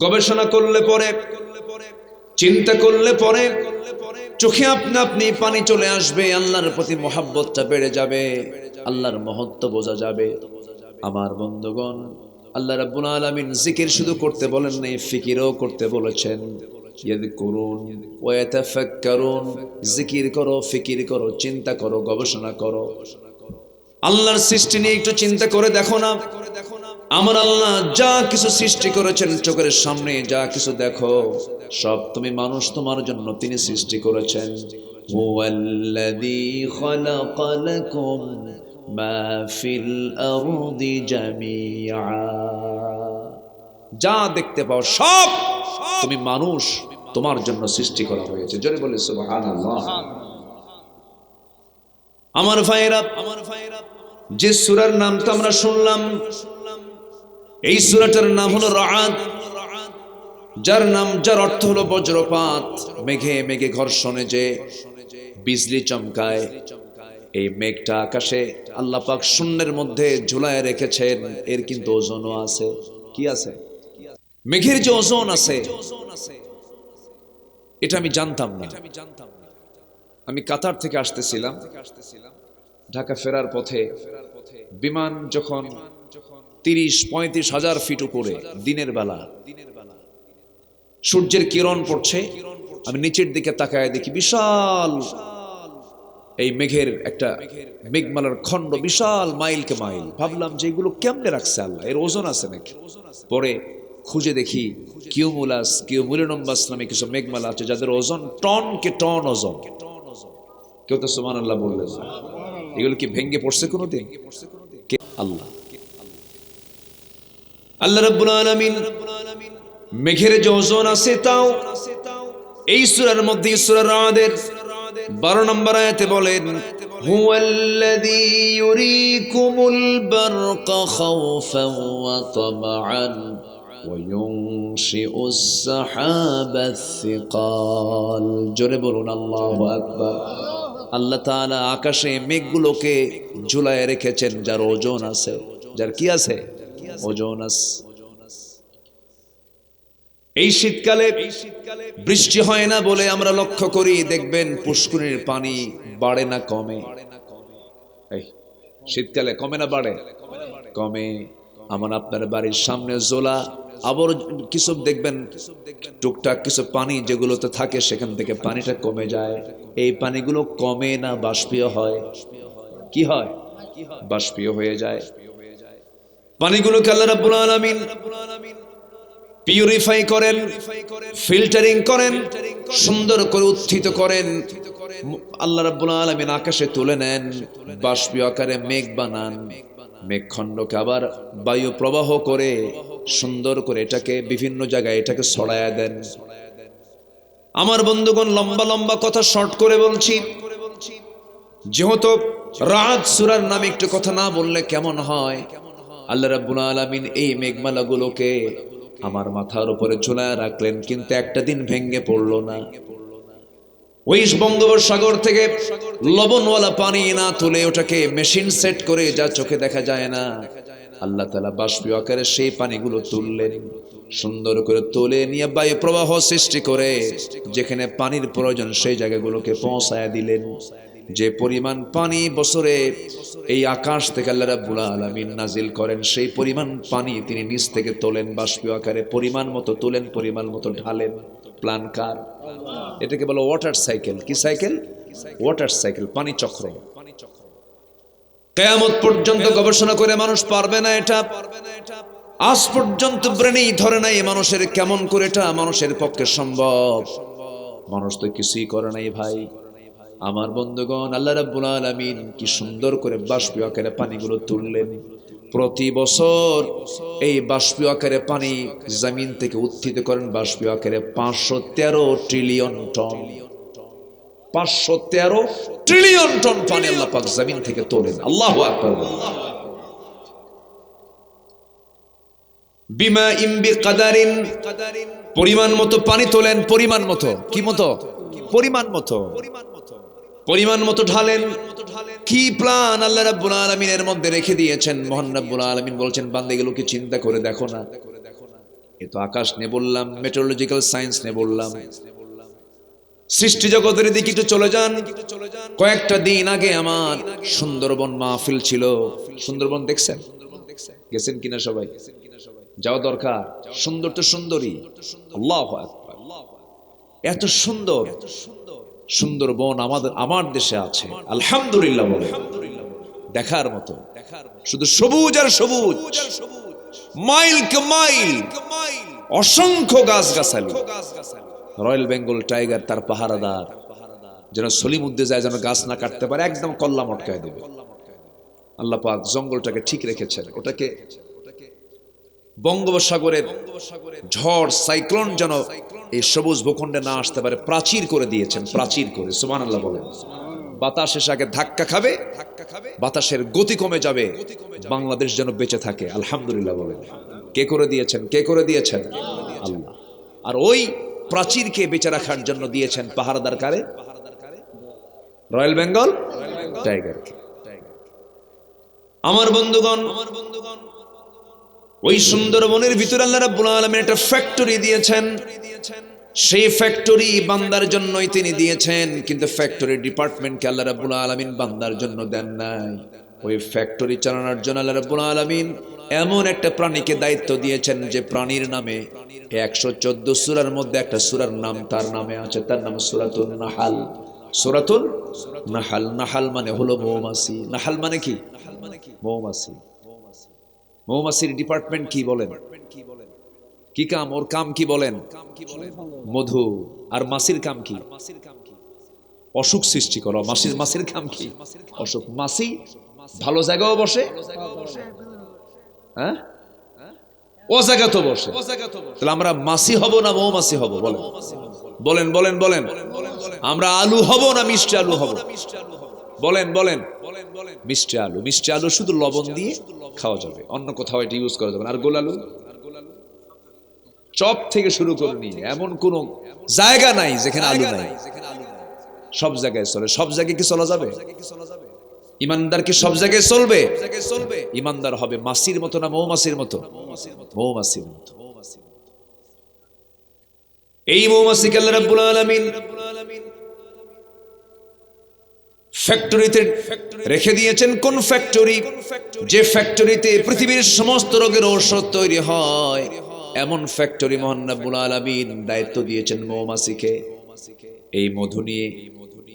গবেষণা করলে পরে, চিন্তা করলে পরে চোখে আপনা আপনি পানি চলে আসবে, আল্লাহর প্রতি মহাব্বতটা বেড়ে যাবে, আল্লাহর মহত্ব বোঝা যাবে। আমার বন্ধুগণ, আল্লাহ রাব্বুল আলামিন জিকির শুধু করতে বলেন নাই, ফিকিরও করতে বলেছেন। ইয়াযকুরুন ওয়া ইয়াতাফাক্কারুন, জিকির করো, ফিকির করো, চিন্তা করো, গবেষণা করো। আল্লাহর সৃষ্টি নিয়ে একটু চিন্তা করে দেখো না। আমার আল্লাহ যা কিছু সৃষ্টি করেছেন, চোখের সামনে যা কিছু দেখো, সব তুমি মানুষ, তোমার জন্য তিনি সৃষ্টি করেছেন। হুয়াল্লাযী খালাকা লাকুম মা ফিল আরদি জামিআ, যা দেখতে পাও সব তুমি মানুষ, তোমার জন্য সৃষ্টি করা হয়েছে। জোরে বলে সুবহানাল্লাহ। আমার ভাইরা, যে সূরার নামটা আমরা শুনলাম, এই সূরাটার নাম হলো রাআদ, যার অর্থ হলো বজ্রপাত। মেঘে মেঘে ঘর্ষণে যে বিজলি চমকায়, এই মেঘটা আকাশে আল্লাহ পাক শূন্যের মধ্যে ঝুলায় রেখেছেন। এর কিন্তু ওজনও আছে। কি আছে? মেঘের যে ওজন আছে, এটা আমি জানতাম না। আমি কাতার থেকে আসতেছিলাম, ঢাকা ফেরার পথে বিমান যখন ৩০-৩৫ হাজার ফিট উপরে, দিনের বেলা সূর্যের কিরণ পড়ছে, আমি নিচের দিকে তাকায় দেখি বিশাল এই মেঘের একটা মেঘমালার খণ্ড, বিশাল মাইলকে মাইল। ভাবলাম যে এগুলো কেমনে রাখছে আল্লাহ, এর ওজন আছে নাকি? পরে খুঁজে দেখি কিউমুলাস নামে কিছু মেঘমালা আছে যাদের ওজন টনকে টন ওজন। কেউ তো সুবহানাল্লাহ বললেন না। এগুলো কি ভেঙ্গে পড়ছে কোনোদিন? আল্লাহ আল্লাহ রাব্বুল আলামিন মেঘের যে ওজন আছে তাও এই সূরার মধ্যে, সূরা রাদের 12 নম্বর আয়াতে বলেন, হুয়াল্লাযী ইউরীকুমুল বারকা খাওফান ওয়া তামআন ওয়া ইউনশিউস সাহাবাস সিকাল। জোরে বলুন আল্লাহু আকবার। আল্লাহ তাআলা আকাশে মেঘগুলোকে ঝুলায় রেখেছেন, যার ওজন আছে। যার কি আছে? ওজন আছে। এই শীতকালে বৃষ্টি হয় না বলে আমরা লক্ষ্য করি, দেখবেন পুষ্করিণীর পানি বাড়ে না কমে? এই শীতকালে কমে না বাড়ে? কমে। আমার আপনার বাড়ির সামনে জোলা, আবার কিছু দেখবেন টুকটাক কিছু পানি যেগুলোতে থাকে, সেখান থেকে পানিটা কমে যায়। এই পানিগুলো কমে না বাষ্পীয় হয়? কি হয়? বাষ্পীয় হয়ে যায়। পানিগুলোকে আল্লাহ রাব্বুল আলামিন পিউরিফাই করেন, ফিল্টারিং করেন, সুন্দর করে উত্থিত করেন। আল্লাহ রাব্বুল আলামিন আকাশে তুলে নেন, বাষ্পীয় আকারে মেঘ বানান। মেঘখণ্ডকে আবার বায়ু প্রবাহ করে সুন্দর করে এটাকে বিভিন্ন জায়গায় এটাকে ছড়ায়া দেন। আমার বন্ধুগণ, লম্বা লম্বা কথা শর্ট করে বলছি, যেহেতু রাত সূরার নামে একটু কথা না বললে কেমন হয়। আল্লাহ রাব্বুল আলামিন এই মেঘমালাগুলোকে আমার মাথার উপরে ঝুলায় রাখলেন, কিন্তু একটা দিন ভেঙে পড়লো না। ওই বঙ্গোপসাগর থেকে লবণওয়ালা পানি না তুলে ওটাকে মেশিন সেট করে, যা চোখে দেখা যায় না, আল্লাহ তাআলা বাষ্পীয় আকারে সেই পানিগুলো তুললেন। সুন্দর করে তুলে নিয়ে বায়ু প্রবাহ সৃষ্টি করে যেখানে পানির প্রয়োজন সেই জায়গাগুলোকে পৌঁছায় দিলেন। যে পরিমাণ পানি বছরে এই আকাশ থেকে আল্লাহ রাব্বুল আলামিন নাজিল করেন, সেই পরিমাণ পানি তিনি নিচ থেকে তোলেন বাষ্পীয় আকারে, পরিমাণ মতো তোলেন, পরিমাণ মতো ঢালেন। প্ল্যান কার? এটাকে বলো ওয়াটার সাইকেল। কি সাইকেল? ওয়াটার সাইকেল, পানি চক্র। কিয়ামত পর্যন্ত গবেষণা করে মানুষ পারবে না এটা। আজ পর্যন্ত ব্রেনেই ধরে নাই মানুষের কেমন করে এটা মানুষের পক্ষে সম্ভব। মানুষ তো কিছুই করে নাই ভাই। আমার বন্ধুগণ, আল্লাহ রাব্বুল আলামিন কি সুন্দর করে বাষ্পীয় আকারে পানিগুলো তুললেন। প্রতি বছর এই বাষ্পীয় আকারে পানি জমিন থেকে উত্থিত করেন বাষ্পীয় আকারে 513 ট্রিলিয়ন টন। 513 ট্রিলিয়ন টন পানি আল্লাহ পাক জমিন থেকে তোলেন। আল্লাহু আকবার। বিমা ইমবি কাদারিন, পরিমাণ মতো পানি তোলেন, পরিমাণ মতো। কি মতো? পরিমাণ মতো। পরিমাণ মতো ঢালেন। কি প্ল্যান আল্লাহ রাব্বুল আলামিনের মধ্যে রেখে দিয়েছেন। মহান রাব্বুল আলামিন বলছেন, বান্দাগুলোকে চিন্তা করে দেখো না, এ তো আকাশ নিয়ে বললাম, মেট্রোলজিক্যাল সায়েন্স নিয়ে বললাম। সৃষ্টি জগতের দিকে একটু চলে যান। কয়েকটা দিন আগে আমার সুন্দরবন মাহফিল ছিল। সুন্দরবন দেখছেন? গেছেন কিনা সবাই? যাওয়া দরকার। সুন্দর তো সুন্দরী, আল্লাহু আকবার। এত সুন্দর সুন্দরবন আমার দেশে আছে, আলহামদুলিল্লাহ বলে। দেখার মতো, শুধু সবুজ আর সবুজ, মাইল কে মাইল, অসংখ্য গাছগাছালি। রয়্যাল বেঙ্গল টাইগার তার পাহারাদার, যেন সলিমুদ্দে যায়, যেন গাছ না কাটতে পারে, একদম কল্লা মটকায় দেবে। আল্লাহ পাক জঙ্গলটাকে ঠিক রেখেছেন। ওটাকে বঙ্গোপসাগরের ঝড় সাইক্লোন যেন এই সবুজ ভূখণ্ডে না আসতে পারে প্রাচীর করে দিয়েছেন, প্রাচীর করে। সুবহানাল্লাহ বলেন। বাতাস এসে আগে ধাক্কা খাবে, বাতাসের গতি কমে যাবে, বাংলাদেশ যেন বেঁচে থাকে। আলহামদুলিল্লাহ বলেন। কে করে দিয়েছেন? কে করে দিয়েছেন? আল্লাহ। আর ওই প্রাচীরকে বেঁচে রাখার জন্য দিয়েছেন পাহারাদার কারে? রয়্যাল বেঙ্গল টাইগারকে। আমার বন্ধুগণ, ওই সুন্দরবনের ভিতরে আল্লাহ রাব্বুল আলামিন একটা ফ্যাক্টরি দিয়েছেন। সেই ফ্যাক্টরি বান্দার জন্যই তিনি দিয়েছেন, কিন্তু ফ্যাক্টরি ডিপার্টমেন্টকে আল্লাহ রাব্বুল আলামিন বান্দার জন্য দেন নাই। ওই ফ্যাক্টরি চালানোর জন্য আল্লাহ রাব্বুল আলামিন এমন একটা প্রাণীকে দায়িত্ব দিয়েছেন, যে প্রাণীর নামে 114 সূরার মধ্যে একটা সূরার নাম তার নামে আছে। তার নাম সূরাতুন নাহাল। সূরাতুন নাহাল। নাহাল মানে হলো মৌমাছি। নাহাল মানে কি? মৌমাছি। মৌমাছির ডিপার্টমেন্ট কি বলেন? কি কাম? ওর কাম কি বলেন? মধু। আর মাছির কাম কি? অসুখ সৃষ্টি করা। মাছির কাম কি? অসুখ। মাছি ভালো জায়গাও বসে, হ্যাঁ, ও জায়গা তো বসে। তাহলে আমরা মাছি হব না মৌমাছি হব? বলেন বলেন বলেন বলেন। আমরা আলু হব না মিষ্টি আলু হব? বলেন বলেন। মিষ্টি আলু। মিষ্টি আলু শুধু লবণ দিয়ে খাওয়া যাবে, অন্য কোথাও এটা ইউজ করা যাবে না। আর গোল আলু, চপ থেকে শুরু করে নিয়ে এমন কোন জায়গা নাই যেখানে আলু নাই। সব জায়গায় চলে। সব জায়গায় কি চলা যাবে? ইমানদার কি সব জায়গায় চলবে? ইমানদার হবে মাছির মতো না মৌমাছির মতো? মৌমাছির মতো। এই মৌমাছিকে আল্লাহ রাব্বুল আলামিন ফ্যাক্টরিতে রেখে দিয়েছেন। কোন ফ্যাক্টরি? যে ফ্যাক্টরিতে পৃথিবীর সমস্ত রোগের ঔষধ তৈরি হয়, এমন ফ্যাক্টরি মহান রব্বুল আলামিন দায়িত্ব দিয়েছেন মৌমাছিকে। এই মধু নিয়ে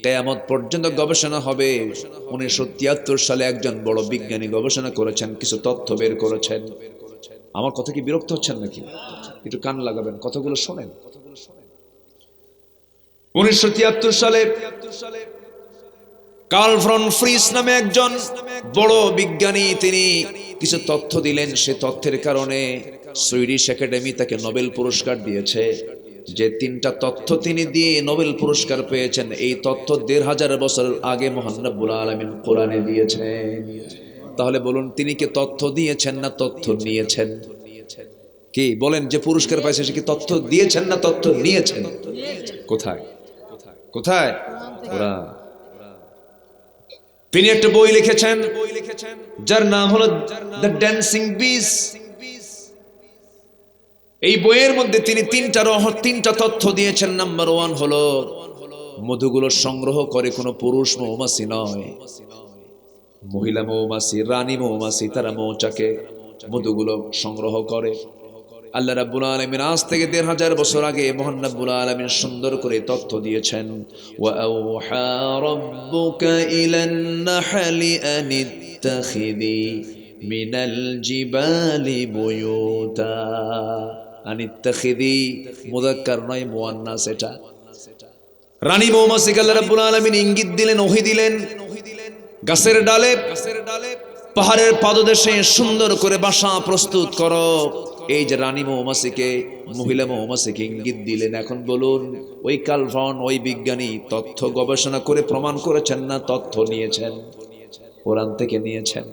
কিয়ামত পর্যন্ত গবেষণা হবে। 1973 সালে একজন বড় বিজ্ঞানী গবেষণা করেছেন, কিছু তথ্য বের করেছেন। আমার কথা কি বিরক্ত হচ্ছেন নাকি? একটু কান লাগাবেন, কথাগুলো শোনেন। 1973 সালে কার্ল ভন ফ্রিস নামে একজন বড় বিজ্ঞানী, তিনি কিছু তথ্য দিলেন। সে তথ্যের কারণে সুইডিশ একাডেমি তাকে নোবেল পুরস্কার দিয়েছে। যে 3টা তথ্য তিনি দিয়ে নোবেল পুরস্কার পেয়েছেন, এই তথ্য 1500 বছর আগে মহান রব্বুল আলামিন কোরআনে দিয়েছেন। তাহলে বলুন, তিনি কি তথ্য দিয়েছেন না তথ্য নিয়েছেন? কি বলেন? যে পুরস্কার পাইছে সে কি তথ্য দিয়েছেন না তথ্য নিয়েছেন? কোথায় কোথায়? কোরআন। তিনি একটা বই লিখেছেন যার নাম হলো দ্য ড্যান্সিং বিস। এই বইয়ের মধ্যে তিনি 3টা তথ্য দিয়েছেন। নাম্বার 1 হলো মধুগুলো সংগ্রহ করে কোনো পুরুষ মৌমাছি নয়, মহিলা মৌমাছি, রানী মৌমাছি, তারা মৌচাকে মধুগুলো সংগ্রহ করে। আল্লাহ রাব্বুল আলামিন আজ থেকে 1500 বছর আগে মহান রাব্বুল আলামিন সুন্দর করে তথ্য দিয়েছেন। ওয়া আওহা রাব্বুকা ইলান নাহলি আনিত্তাখিযি মিনাল জিবালি বুয়ুতা। আনিত্তাখিযি মুযাক্কার নয়, মুয়ান্নাস এটা। রানী মৌমাছিকে আল্লাহ রাব্বুল আলামিন ইঙ্গিত দিলেন, ওহী দিলেন। গাছের ডালে, পাহাড়ের পাদদেশে সুন্দর করে বাসা প্রস্তুত করো। এই যে রানী মৌমাছিকে, মহিলা মৌমাছিকে ইঙ্গিত দিলেন। এখন বলুন, ওই কার্ল ভন, ওই বিজ্ঞানী তথ্য গবেষণা করে প্রমাণ করেছেন না তথ্য নিয়েছেন? কোরআন থেকে নিয়েছেন।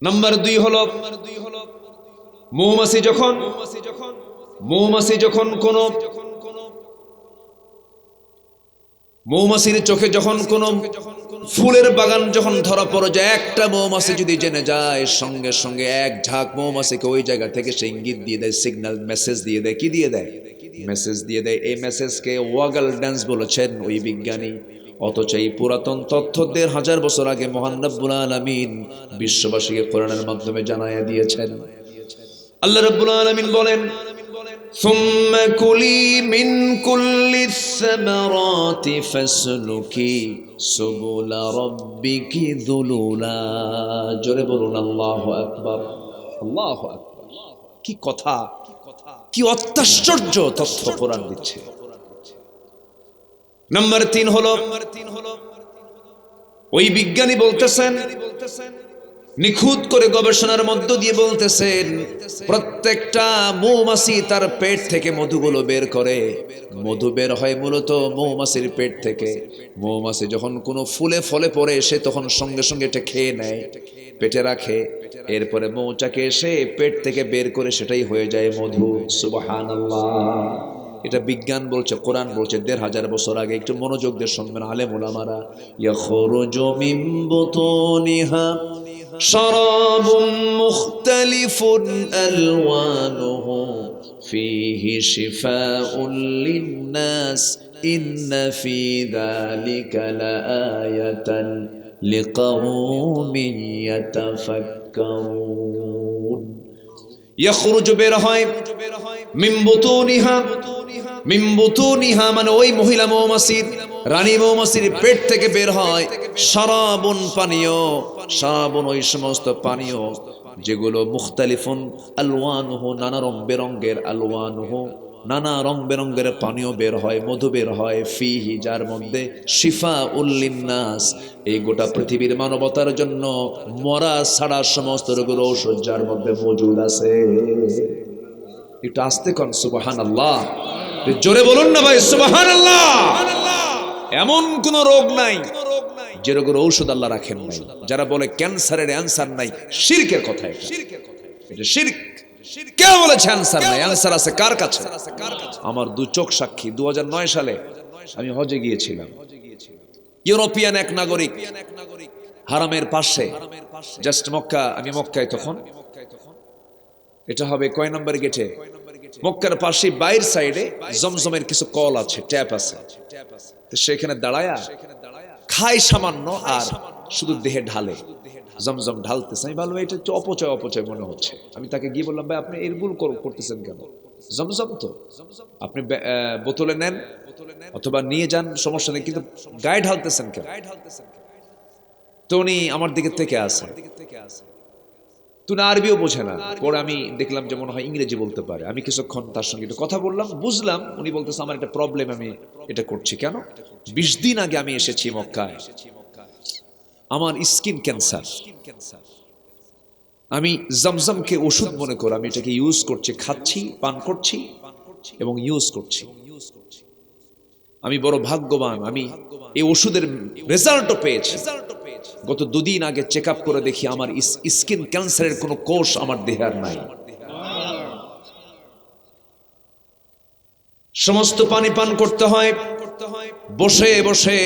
নাম্বার 2 হলো মৌমাছি যখন কোন মৌমাছির চোখে যখন কোন ফুলের বাগান যখন ধরা পড়ে যায়, একটা মৌমাছি যদি জেনে যায়, সঙ্গে সঙ্গে এক ঝাঁক মৌমাছিকে ওই জায়গা থেকে সে ইঙ্গিত দিয়ে দেয়, সিগন্যাল মেসেজ দিয়ে দেয়। কি দিয়ে দেয়? মেসেজ দিয়ে দেয়। এই মেসেজকে ওয়াগল ড্যান্স বলেছেন ওই বিজ্ঞানী। অথচ এই পুরাতন তথ্য ১৫০০ বছর আগে মহান রব্বুল আলামিন বিশ্ববাসীকে কোরআনের মাধ্যমে জানায়া দিয়েছেন। আল্লাহ রব্বুল আলামিন বলেন, ثم كلي من كل الثمرات فاسلكي سبل ربك ذللا। জোরে বলুন আল্লাহু আকবার, আল্লাহু আকবার। কি কথা, কি অত্যাশ্চর্য তথ্য কোরআন দিচ্ছে। নাম্বার 3 হলো, ওই বিজ্ঞানী বলতেছেন, নিখুঁত করে গবেষণার মধ্য দিয়ে বলতেছেন, প্রত্যেকটা মৌমাছি তার পেট থেকে মধুগুলো বের করে। মধু বের হয় মূলত মৌমাছির পেট থেকে। মৌমাছি যখন কোনো ফুলে ফলে পড়ে, সে তখন সঙ্গে সঙ্গে এটা খেয়ে নেয়, পেটে রাখে। এরপরে মৌচাকে এসে পেট থেকে বের করে সেটাই হয়ে যায় মধু। সুবহানাল্লাহ। এটা বিজ্ঞান বলছে, কোরআন বলছে ১৫০০ বছর আগে। একটু মনোযোগ দিয়ে শুনবেন আলেম ওলামারা। ইয়াখরুজু মিন বুতুনিহা শারাবুম মুখতালিফুন আলওয়ানুহু ফীহি শিফাউন লিন্নাস ইন্না ফী যালিকা লাআয়াতান লিকাওমিন ইয়াতাফাক্কারুন। ইয়াখরুজু বের হয়, মিন বুতুনিহা, মিন বুতুনিহা মানে ওই মহিলা মৌমাছির, রানী মৌমাছির পেট থেকে বের হয় শারাবুন পানীয়। শারাবুন ওই সমস্ত পানীয় যেগুলো মুখতালিফুন আলওয়ানুহু নানা রং বেরঙ্গের, আলওয়ানুহু নানা রং বেরঙ্গের পানীয় বের হয়, মধু বের হয়। ফিহি যার মধ্যে শিফাউল লিন্নাস, এই গোটা পৃথিবীর মানবতার জন্য মরা ছাড়া সমস্ত রোগের ঔষধ যার মধ্যে মজুদ আছে। একটু আস্তে কোন সুবহানাল্লাহ, জোরে বলুন না ভাই সুবহানাল্লাহ। এমন কোন রোগ নাই যে রোগের ঔষধ আল্লাহ রাখেন নাই। যারা বলে ক্যান্সারের অ্যানসার নাই, শিরকের কথা এটা। এটা শিরক। কে বলেছে অ্যানসার নাই? অ্যানসার আছে কার কাছে? আমার দু চোখ সাক্ষী। ২০০৯ সালে আমি হজে গিয়েছিলাম। ইউরোপিয়ান এক নাগরিক হারামের পাশে, জাস্ট মক্কা, আমি মক্কায় তখন, এটা হবে কয় নম্বর গেটে, মক্কার পাশে বাইরের সাইডে জমজমের কিছু কল আছে, ট্যাপ আছে। তো সেখানে দাঁড়ায়া খায় সামান্য আর শুধু দেহে ঢালে, জমজম ঢালতেছে। আমি ভালো, এটা হচ্ছে অপচয়, অপচয় মনে হচ্ছে। আমি তাকে গিয়ে বললাম, ভাই আপনি এর ভুল করতেছেন কেন? জমজম তো আপনি বোতলে নেন অথবা নিয়ে যান, সমস্যা নেই, কিন্তু গায়ে ঢালতেছেন কেন? তো উনি আমার দিকে থেকে আসে, তুই না আরবিও বোঝে না। পরে আমি দেখলাম যে মনে হয় ইংরেজি বলতে পারে। আমি কিছুক্ষণ তার সঙ্গে একটু কথা বললাম, বুঝলাম উনি বলতেছে আমার একটা প্রবলেম, আমি এটা করছি কেন? ২০ দিন আগে আমি এসেছি মক্কায়, আমার স্কিন ক্যান্সার। আমি জমজমকে ওষুধ মনে করে আমি এটাকে ইউজ করছি, খাচ্ছি, পান করছি এবং ইউজ করছি। আমি বড় ভাগ্যবান, আমি এই ওষুধের রেজাল্টও পেয়েছি। গত ২ দিন আগে চেক আপ করে দেখি আমার স্কিন ক্যান্সারের কোনো কোষ আমার দেহে আর নাই। সমস্ত পানি পান করতে হয় বসে বসে,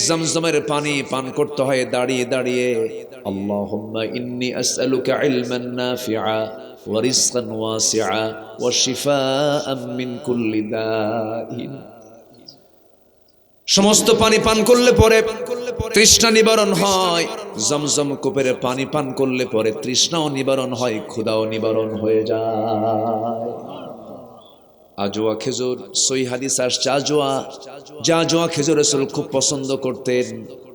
জমজমের পানি পান করতে হয় দাঁড়িয়ে দাঁড়িয়ে। আল্লাহুম্মা ইন্নী আসআলুকা ইলমান নাফিআ ওয়া রিজকান ওয়াসিআ ওয়া শিফাআম মিন কুল্লি দাইন। সমস্ত পানি পান করলে পরে তৃষ্ণা নিবারণ হয়। জমজম কূপের পানি পান করলে পরে তৃষ্ণাও নিবারণ হয়, ক্ষুধাও নিবারণ হয়ে যায়। আজোয়া খেজুর, সহিহ হাদিস আসছে, আজোয়া খেজুর রাসূল খুব পছন্দ করতেন।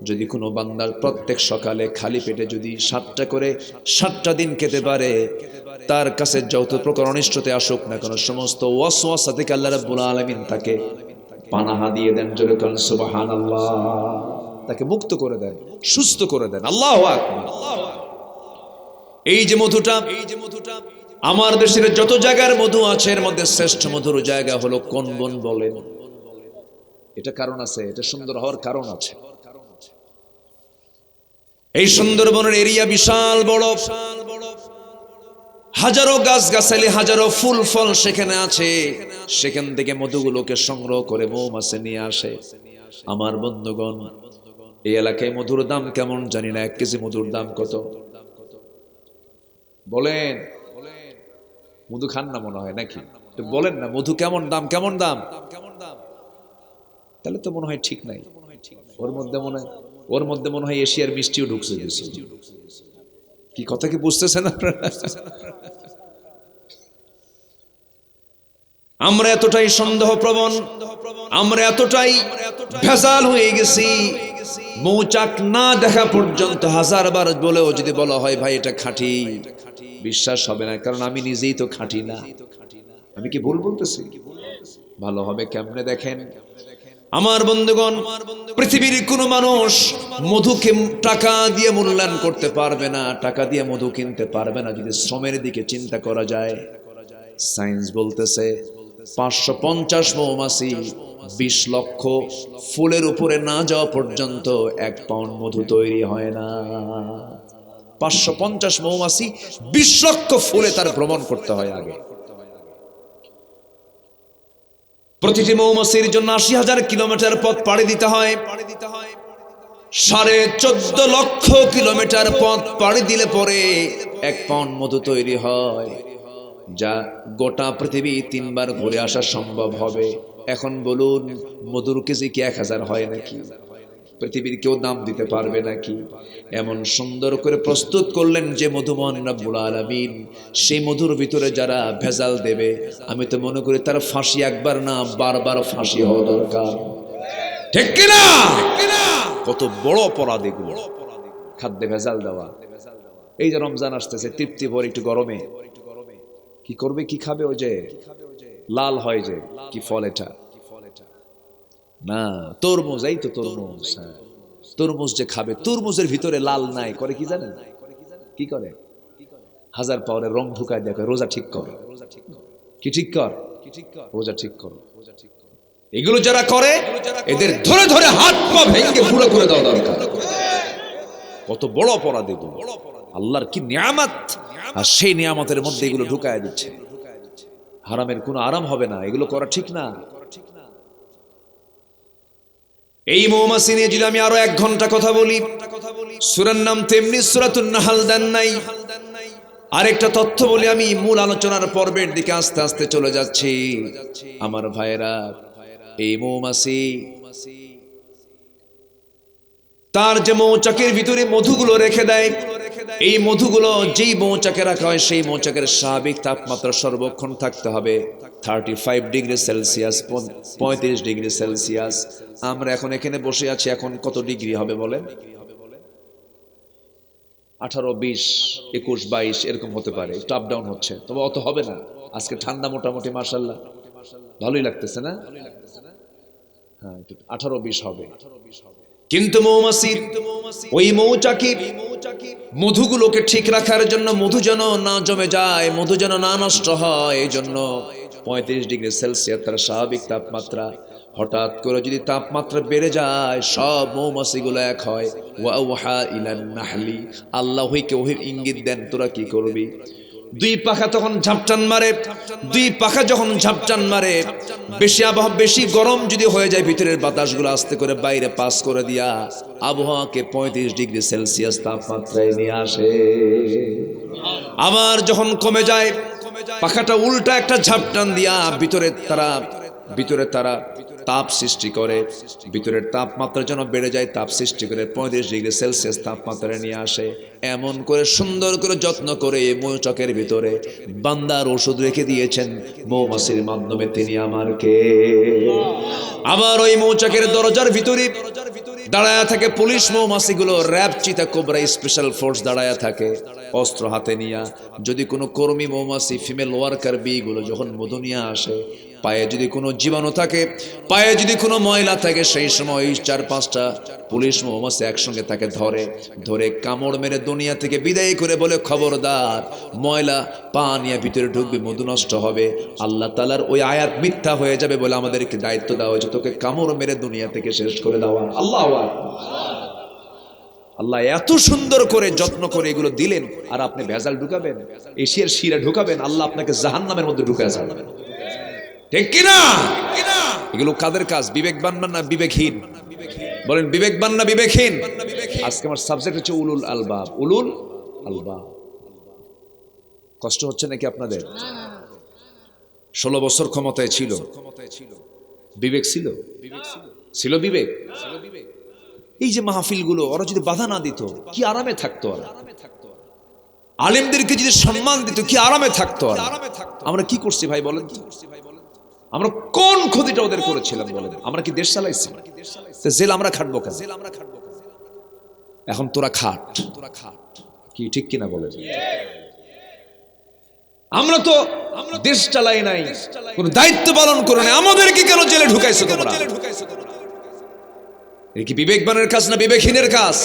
যদি কোনো বান্দার প্রত্যেক সকালে খালি পেটে যদি 7টা করে 7টা দিন খেতে পারে, তার কাছে যত প্রকার অনিষ্টতে আসুক না কেন, সমস্ত ওয়াসওয়াসা থেকে আল্লাহ রাব্বুল আলামিন তাকে পানাহা দিয়ে দেন। জোরে বলেন সুবহানাল্লাহ। তাকে মুক্ত করে দেন, সুস্থ করে দেন। আল্লাহু আকবার। এই যে মধুটা, আমার দেশের যত জায়গার মধু আছে এর মধ্যে শ্রেষ্ঠ মধুর জায়গা হলো কোন বন বলেন? এটা কারণ আছে, এটা সুন্দর হওয়ার কারণ আছে। এই সুন্দরবনের এরিয়া বিশাল বড়, হাজারো গাছগাছালি, হাজারো ফুল ফল সেখানে আছে। সেখান থেকে মধুগুলোকে সংগ্রহ করে মৌমাছি নিয়ে আসে। আমার বন্ধুগণ, এই এলাকায় মধুর দাম কেমন জানি না, 1 কেজি মধুর দাম কত বলেন? মধু খান না মনে হয় নাকি? বলেন না, মধু কেমন দাম? কেমন দাম? তাহলে তো মনে হয় ঠিক নাই। ওর মধ্যে মনে হয় এশিয়ার মিষ্টিও ঢুকছে গেছে। কি কথা কি বুঝতেছেন আপনারা? আমরা এতটাই সন্দেহপ্রবণ, আমরা এতটাই ভেজাল হয়ে গেছি, মৌচাক না দেখা পর্যন্ত 1000 বার বলেও যদি বলা হয় ভাই এটা খাঁটি, বিশ্বাস হবে না, কারণ আমি নিজেই তো খাঁটি না। আমি কি ভুল বলতেছি? ভালো হবে কেমনে দেখেন আমার বন্ধুগণ, পৃথিবীর কোন মানুষ মধুকে টাকা দিয়ে মূল্যায়ন করতে পারবে না, টাকা দিয়ে মধু কিনতে পারবে না যদি শ্রমের দিকে চিন্তা করা যায়। সায়েন্স বলতেছে 550 মৌমাছি 20 লক্ষ ফুলের উপরে না যাওয়া পর্যন্ত 1 পাউন্ড মধু তৈরি হয় না। 550 মৌমাছি 20 লক্ষ ফুলে তার ভ্রমণ করতে হয় আগে। প্রতিটি মৌমাছির জন্য 80,000 কিলোমিটার পথ পাড়ি দিতে হয়। 14.5 লক্ষ কিলোমিটার পথ পাড়ি দিলে পরে 1 পাউন্ড মধু তৈরি হয়, যা গোটা পৃথিবী 3 বার ঘুরে আসা সম্ভব হবে। এখন বলুন মধুর কেজি কি 1000 হয় নাকি? পৃথিবীর কেউ দাম দিতে পারবে নাকি? এমন সুন্দর করে প্রস্তুত করলেন যে মধুমোহন রব্বুল আলামিন, সেই মধুর ভিতরে যারা ভেজাল দেবে, আমি তো মনে করি তার ফাঁসি একবার না বারবার ফাঁসি হওয়া দরকার, ঠিক কিনা? কত বড় অপরাধ এগুলো, খাদ্যে ভেজাল দেওয়া। এই যে রমজান আসতেছে, তৃপ্তি ভরে একটু গরমে কি করবে, কি খাবে? ওই যে লাল হয় যে কি ফল এটা না, তরমুজ। এই তো তরমুজ, তরমুজ যে খাবে, তরমুজের ভিতরে লাল নাই, করে কি জানেন? কি করে? 1000 পাওয়ারের রং ঢুকায় দেখে রোজা ঠিক কর। কি ঠিক কর? রোজা ঠিক কর। এগুলো যারা করে এদের ধরে ধরে হাত পা ভেঙে গুঁড়ো করে দেওয়া দরকার। কত বড় অপরাধ এগুলো, আল্লাহর কি নিয়ামত, আর সেই নিয়ামতের মধ্যে এগুলো ঢুকায় দিচ্ছে। হারামের কোনো আরাম হবে না, এগুলো করা ঠিক না। এই মৌমাছি নিয়ে যদি আমি আরো 1 ঘন্টা কথা বলি, সূরার নাম তেমনি সূরাতুন নাহল দেন নাই। আরেকটা তথ্য বলি, আমি মূল আলোচনার পর্বের দিকে আস্তে আস্তে চলে যাচ্ছি। আমার ভাইয়েরা, এই মৌমাছি তার যে মৌচাকের ভিতরে মধুগুলো রেখে দেয়, এই মধুগুলো যেই মৌচাকে রাখা হয় সেই মৌচাকের স্বাভাবিক তাপমাত্রা সর্বক্ষণ থাকতে হবে 35 ডিগ্রি সেলসিয়াস, 35 ডিগ্রি সেলসিয়াস। আমরা এখন এখানে বসে আছি, এখন কত ডিগ্রি হবে বলেন? 18, 20, 21, 22 এরকম হতে পারে, একটু আপ ডাউন হচ্ছে, তবে অত হবে না। আজকে ঠান্ডা মোটামুটি মাশাআল্লাহ ভালোই লাগতেছে না? হ্যাঁ, 18, 20 হবে। কিন্তু মৌমাছি ওই মৌচাকি মধুগুলোকে ঠিক রাখার জন্য, মধু যেন না জমে যায়, মধু যেন না নষ্ট হয়, এই জন্য 35 ডিগ্রি সেলসিয়াস তার স্বাভাবিক তাপমাত্রা। হঠাৎ করে যদি তাপমাত্রা বেড়ে যায়, সব মৌমাছিগুলো এক হয়। ওয়াউহা ইলান নাহলি, আল্লাহ ওহির ইঙ্গিত দেন, তোরা কি করবি? 2 পাখা তখন ঝাপটান মারে। 2 পাখা যখন ঝাপটান মারে, বেশি আবহাওয়া, বেশি গরম যদি হয়ে যায়, ভিতরের বাতাসগুলো আস্তে করে বাইরে পাস করে দিয়া আবহাওয়াকে 35 ডিগ্রি সেলসিয়াস তাপমাত্রায় নিয়ে আসে। আবার যখন কমে যায়, পাখাটা উল্টা একটা ঝাপটান দিয়া ভিতরে তারা তাপ সৃষ্টি করে, ভিতরের তাপমাত্রা যেন বেড়ে যায়, তাপ সৃষ্টি করে 35 ডিগ্রি সেলসিয়াস তাপমাত্রায় নিয়ে আসে। এমন করে সুন্দর করে যত্ন করে মৌচাকের ভিতরে বান্দার ওষুধ রেখে দিয়েছেন মৌমাছির মাধ্যমে, তিনি আমার কে। আবার ওই মৌচাকের দরজার ভিতরে দাঁড়ায়া থাকে পুলিশ মৌমাছিগুলো, র্যাব, চিতা, কোবরা, স্পেশাল ফোর্স দাঁড়ায়া থাকে অস্ত্র হাতে নিয়ে। যদি কোনো কর্মী মৌমাছি, ফিমেল ওয়ার্কার বি গুলো যখন মধু নিয়ে আসে, পায়ে যদি কোনো জীবাণু থাকে, পায়ে যদি কোনো ময়লা থাকে, সেই সময় ওই 4-5টা পুলিশ মৌমাছি একসঙ্গে তাকে ধরে কামড় মেরে দুনিয়া থেকে বিদায় করে বলে, খবরদার, ময়লা পা নিয়ে ভিতরে ঢুকবে, মধু নষ্ট হবে। আল্লাহ তাআলার ওই আয়াত মিথ্যা হয়ে যাবে বলে আমাদেরকে দায়িত্ব দেওয়া হয়েছে, তোকে কামড় মেরে দুনিয়া থেকে শেষ করে দেওয়া। আল্লাহ এত সুন্দর করে যত্ন করে এগুলো দিলেন, আর আপনি ভেজাল ঢুকাবেন, এশিয়ার শিরা ঢুকাবেন, আল্লাহ আপনাকে জাহান্নামের মধ্যে ঢুকায় যাবেন, ঠিক কিনা? এগুলো কাদের কাজ? বিবেকবান না বিবেকহীন? বলেন বিবেকবান না বিবেকহীন? আজকে আমার সাবজেক্ট হচ্ছে উলুল আলবাব। উলুল আলবাব। কষ্ট হচ্ছে নাকি আপনাদের? 16 বছর ক্ষমতায় ছিল, বিবেক ছিল? ছিল বিবেক? এই যে মাহফিলগুলো, ওরা যদি বাধা না দিত কি আরামে থাকতো ওরা? আলেমদেরকে যদি সম্মান দিত কি আরামে থাকতো ওরা? আমরা কি করছি ভাই বলেন? আমরা কোন ক্ষতিটা ওদের করেছিলাম বলেন? আমরা কি দেশ চালাইছি? জেল আমরা খাটবো কেন? এখন তোরা খাট, কি ঠিক কিনা বলেন? আমরা তো দেশ চালাই নাই, কোন দায়িত্ব পালন করে নাই, আমাদেরকে কেন জেলে ঢুকাইছো তোমরা? এর কি বিবেকবানের কাজ না বিবেকহীনের কাজ?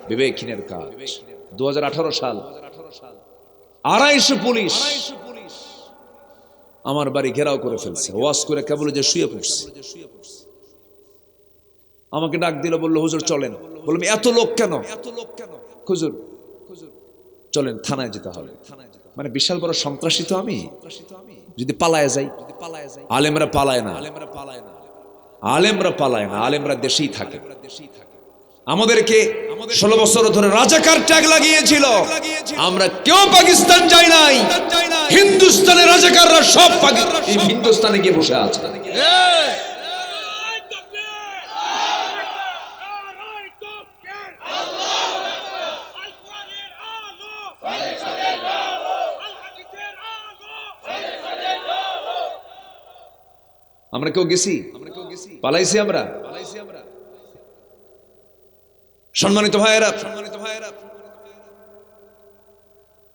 বিবেকহীনের কাজ। 2018 সাল 250 পুলিশ আমার বাড়ি ঘেরাও করে ফেলছে, ওয়াজ করে কেবল যে শুয়ে পড়ছে। আমাকে ডাক দিল, বললো হুজুর চলেন। বললাম এত লোক কেন? হুজুর চলেন থানায় যেতে হবে। মানে বিশাল বড় সন্ত্রাসী তো আমি, যদি পালায় যাই। আলেমরা পালায় না, আলেমরা পালায় না, আলেমরা দেশেই থাকে। আমাদেরকে 16 বছর ধরে রাজাকার ট্যাগ লাগিয়েছিল, আমরা কেউ পাকিস্তান যাই নাই। হিন্দুস্তানের রাজাকাররা সব হিন্দুস্তানে গিয়ে বসে আছে। আমরা কেউ গেছি? পালাইছি আমরা? সম্মানিত ভাইয়েরা,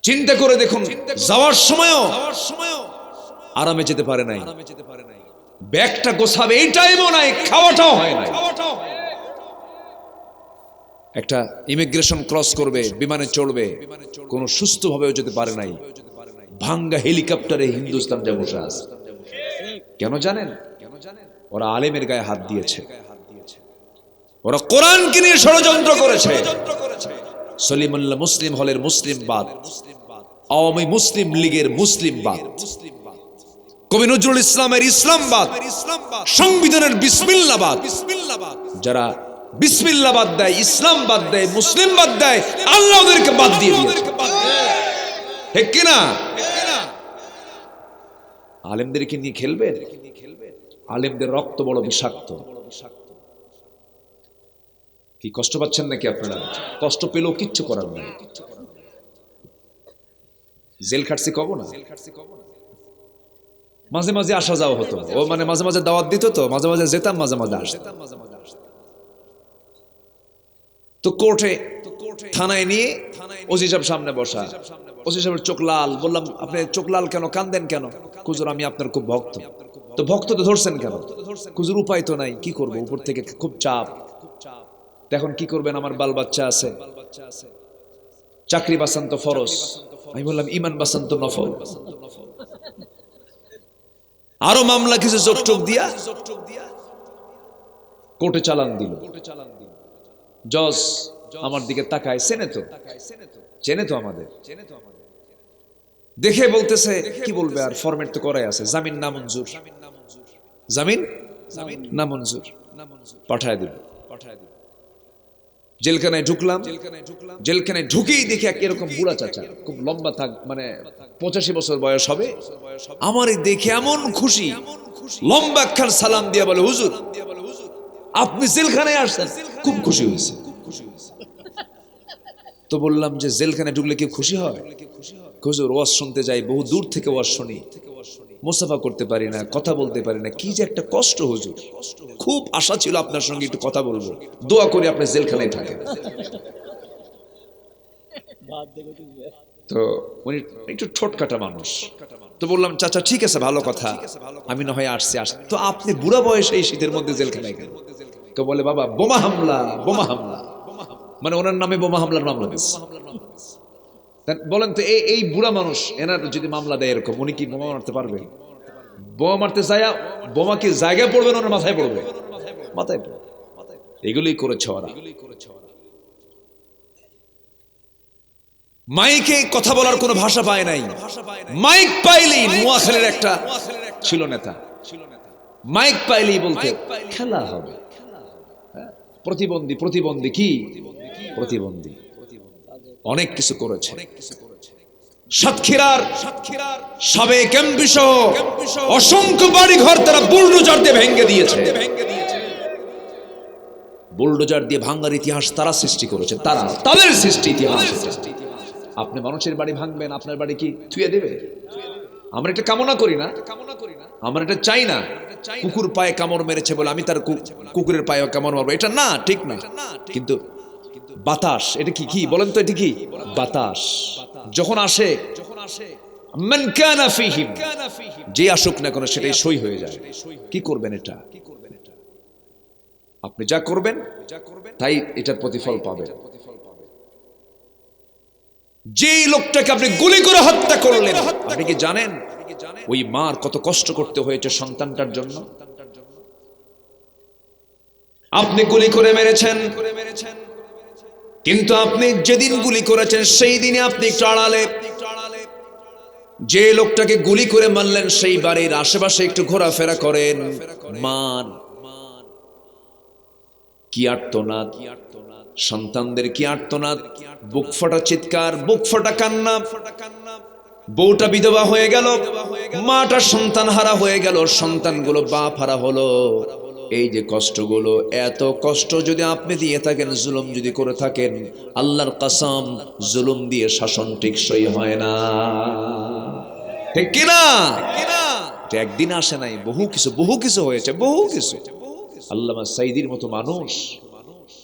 চিন্তা করে দেখুন, যাওয়ার সময়ও আরামে যেতে পারে নাই। ব্যাগটা গোছাবে এই টাইমও নাই, খাওয়াটাও হয় নাই। একটা ইমিগ্রেশন ক্রস করবে, বিমানে চড়বে, কোন সুস্থভাবেও যেতে পারে নাই। ভাঙ্গা হেলিকপ্টারে হিন্দুস্তান যা বসে আছে। কেন জানেন? ওরা আলেমের গায়ে হাত দিয়েছে, ওরা কোরআনকে নিয়ে ষড়যন্ত্র করেছে। সলিমুল্লাহ মুসলিম হলের মুসলিমবাদ, আওয়ামী মুসলিম লীগের মুসলিমবাদ, কবি নজরুল ইসলামের ইসলামবাদ, সংবিধানের বিসমিল্লাহবাদ। যারা বিসমিল্লাহবাদ দেয়, ইসলামবাদ দেয়, মুসলিমবাদ দেয়, আল্লাহ ওদেরকে বাদ দিয়ে দিয়েছে। ঠিক কিনা? আলেমদেরকে নিয়ে খেলবেন? আলেমদের রক্ত বড় বিষাক্ত। কি কষ্ট পাচ্ছেন নাকি আপনারা? কষ্ট পেলেও কিচ্ছু করার নাই। জেল খাটছি কব না, মাঝে মাঝে আসা যাওয়া হতো। ও মানে মাঝে মাঝে দাওয়াত দিত, তো মাঝে মাঝে যেতাম, মাঝে মাঝে আসতাম। তো কোর্টে থানায় নিয়ে ওসি সাহেব সামনে বসা, ওসি সাহেবের চোখ লাল। বললাম আপনি চোখ লাল কেন, কান্দেন কেন? হুজুর আমি আপনার খুব ভক্ত। তো ভক্ত তো ধরছেন কেন? হুজুর উপায় তো নাই, কি করব, উপর থেকে খুব চাপ। এখন কি করবেন? আমার বাল বাচ্চা আছে, চাকরি বাঁচান তো ফরজ। আমি বললাম ইমান বাঁচান তো নফল। আরো মামলা কিছু জোকটোক দিয়া কোর্টে চালান দিল। জজ আমার দিকে তাকায়, চেনে তো আমাদের, দেখে বলতেছে কি বলবে আর, ফরম্যাট তো করাই আছে, জামিন নামঞ্জুর, জামিন নামঞ্জুর, পাঠায় দিল। জেলখানায় ঢুকলাম। জেলখানায় ঢুকেই দেখি এরকম বুড়া চাচা, খুব লম্বা, থাক মানে 85 বছর বয়স হবে। আমার দেখে এমন খুশি, লম্বা একখান সালাম দিয়ে বলে হুজুর আপনি জেলখানায় আসছেন, খুব খুশি হয়েছে। তো বললাম যে জেলখানায় ঢুকলে কি খুশি হয়? হুজুর ওয়াজ শুনতে যাই, বহু দূর থেকে ওয়াজ শুনি, মুসাফা করতে পারি না, কথা বলতে পারি না, কি যে একটা কষ্ট হুজুর। খুব আশা ছিল আপনার সঙ্গে একটু কথা বলবো, দোয়া করি আপনি জেলখানায় থাকেন। তো উনি একটু ঠোঁটকাটা মানুষ। তো বললাম চাচা ঠিক আছে, ভালো কথা, আমি না হয় আসছি। তো আপনি বুড়া বয়সে এই শীতের মধ্যে জেলখানায় কেন? তো বলে বাবা বোমা হামলা, বোমা হামলা, মানে ওনার নামে বোমা হামলার মামলা দিচ্ছে। বলেন তো এই বুড়া মানুষ, এনার যদি মামলা দেয় এরকম, উনি কি বোমা মারতে পারবে? বোমা মারতে যায়, বোমা কি জায়গায় পড়বে না ওনার মাথায় পড়বে? মাথায় পড়বে। এগুলোই করেছে ওরা। মাইকে কথা বলার কোনো ভাষা পায় নাই। মাইক পাইলেই, নোয়াখালীর একটা ছিল নেতা, মাইক পাইলেই বলতে খেলা হবে, প্রতিবন্ধী প্রতিবন্ধী কি প্রতিবন্ধী অনেক কিছু করেছে। সাতক্ষীরার সাবেক এমপি সহ অসংখ্য বাড়ি ঘর তারা বুলডোজার দিয়ে ভেঙে দিয়েছে। বুলডোজার দিয়ে ভাঙার ইতিহাস তারা সৃষ্টি করেছে, তারা তাদের সৃষ্টি ইতিহাস। আপনি মানুষের বাড়ি ভাঙবেন, আপনার বাড়ি কি থুয়ে দেবে? আমরা এটা কামনা করি না, আমরা এটা চাই না। কুকুর পায়ে কামড় মেরেছে বলে আমি তার কুকুরের পায়ে কামড় মারবো, এটা না, ঠিক না। কিন্তু বাতাস, এটা কি কি বলেন তো, এটা কি বাতাস যখন আসে, মান কানা ফীহিম, যে আসুক না কেন সেটাই সই হয়ে যায়। কি করবেন এটা? আপনি যা করবেন তাই এটার প্রতিফল পাবেন। যে লোকটাকে আপনি গুলি করে হত্যা করলেন, আপনি কি জানেন ওই মার কত কষ্ট করতে হয়েছে সন্তানটার জন্য? আপনি গুলি করে মেরেছেন, কিন্তু আপনি যেদিন গুলি করেছেন সেই দিনে আপনি একটু আড়ালে, যে লোকটাকে গুলি করে মারলেন সেই বাড়ির আশেপাশে একটু ঘোরাফেরা করেন। মার কি আর্তনাদ, সন্তানদের কি আর্তনাদ, বুক ফাটা চিৎকার, বুক ফাটা কান্না। বউটা বিধবা হয়ে গেল, মাটা সন্তান হারা হয়ে গেল, সন্তানগুলো বাপ হারা হলো। এই যে কষ্টগুলো, এত কষ্ট যদি আপনি দিয়ে থাকেন, জুলুম যদি করে থাকেন, আল্লাহর কসম জুলুম দিয়ে শাসন টেকসই হয় না, ঠিক কিনা? একদিন আসে নাই, বহু কিছু হয়েছে, বহু কিছু। আল্লামা সাইদির মতো মানুষ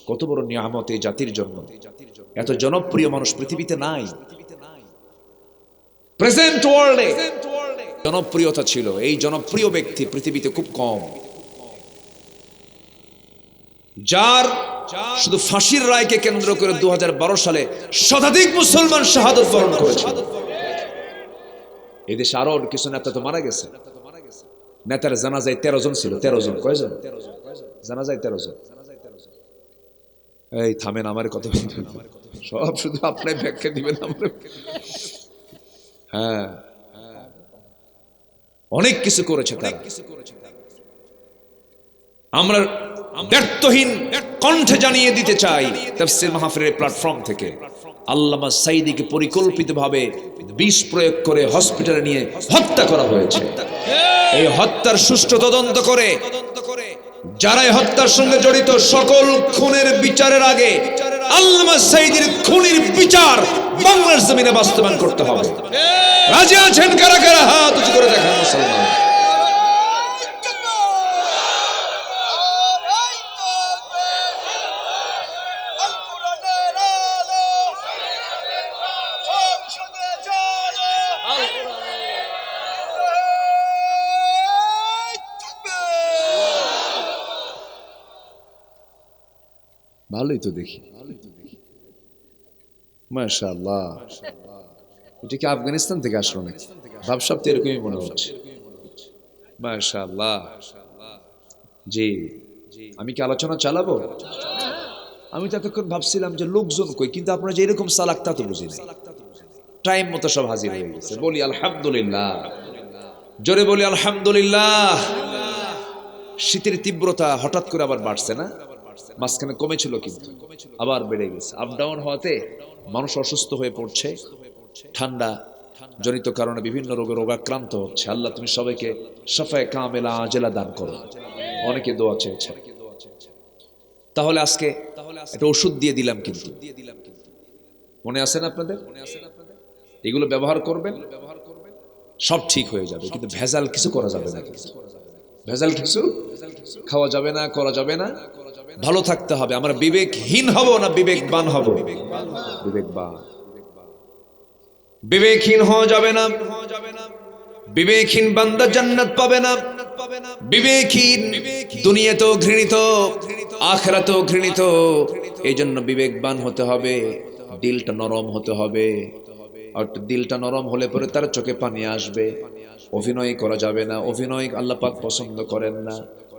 কত বড় নিয়ামত এই জাতির জন্য। এত জনপ্রিয় মানুষ পৃথিবীতে নাই। প্রেজেন্ট ওয়ার্ল্ডে জনপ্রিয়তা ছিল, এই জনপ্রিয় ব্যক্তি পৃথিবীতে খুব কম। যার শুধু ফাঁসির রায়কে কেন্দ্র করে 2012 সালে শতাধিক মুসলমান শাহাদত বরণ করেছে। এই দেশে আরো কিছু নেতা তো মারা গেছে। নেতার জানাজায় 13 জন ছিল। 13 জন, কয়জন জানাজায়? 13 জন। এই থামেন, আমার কথা সব শুধু আপনার ব্যাখ্যা দিবেন। হ্যাঁ, অনেক কিছু করেছে তারা। আমরা ব্যর্থহীন কণ্ঠে জানিয়ে দিতে চাই তাফসীর মাহফিলের প্ল্যাটফর্ম থেকে, আল্লামা সাঈদীকে পরিকল্পিতভাবে বিষ প্রয়োগ করে হসপিটালে নিয়ে হত্যা করা হয়েছে। এই হত্যার সুষ্ঠু তদন্ত করে যারা এই হত্যার সঙ্গে জড়িত সকল খুনের বিচারের আগে আল্লামা সাঈদীর খুনির বিচার বাংলার জমিনে বাস্তবায়ন করতে হবে। রাজি আছেন কারা কারা? হাত উঁচু করে দেখান মুসলমান। ভালোই তো দেখি, মাশাআল্লাহ। এটা কি আফগানিস্তান থেকে আসলো নাকি? ভাবসাব তো এরকমই মনে হচ্ছে। মাশাআল্লাহ। জি, আমি কি আলোচনা চালাবো? আমি তো এতক্ষণ ভাবছিলাম যে লোকজন কই, কিন্তু আপনারা যে এরকম সালাক তা তো বুঝি নাই। টাইম মতো সব হাজির হয়ে গেছে। বলি আলহামদুলিল্লাহ, জোরে বলি আলহামদুলিল্লাহ। শীতের তীব্রতা হঠাৎ করে আবার বাড়ছে না? মাঝখানে কমেছিল কিন্তু আবার বেড়ে গেছে। আপ ডাউন হওয়াতে মানুষ অসুস্থ হয়ে পড়ছে, ঠান্ডা জনিত কারণে বিভিন্ন রোগাক্রান্ত হচ্ছে। আল্লাহ তুমি সবাইকে শাফায়ে কামেলা আজেলা দান করো। অনেকে দোয়া চেয়েছে। তাহলে আজকে একটা ওষুধ দিয়ে দিলাম, কিন্তু মনে আছে না আপনাদের? এগুলো ব্যবহার করবেন, সব ঠিক হয়ে যাবে। কিন্তু ভেজাল কিছু করা যাবে না, ভেজাল কিছু খাওয়া যাবে না, করা যাবে না। ভালো থাকতে হবে। আমরা বিবেকহীন হব না বিবেকবান হব? বিবেকবান। বিবেকহীন হওয়া যাবে না। বিবেকহীন বান্দা জান্নাত পাবে না। বিবেকহীন দুনিয়াতেও ঘৃণিত, আখিরাতেও ঘৃণিত। এই জন্য বিবেকবান হতে হবে, দিলটা নরম হতে হবে। আর দিলটা নরম হলে পরে তার চোখে পানি আসবে। অভিনয় করা যাবে না, অভিনয় আল্লাহ পাক পছন্দ করেন না।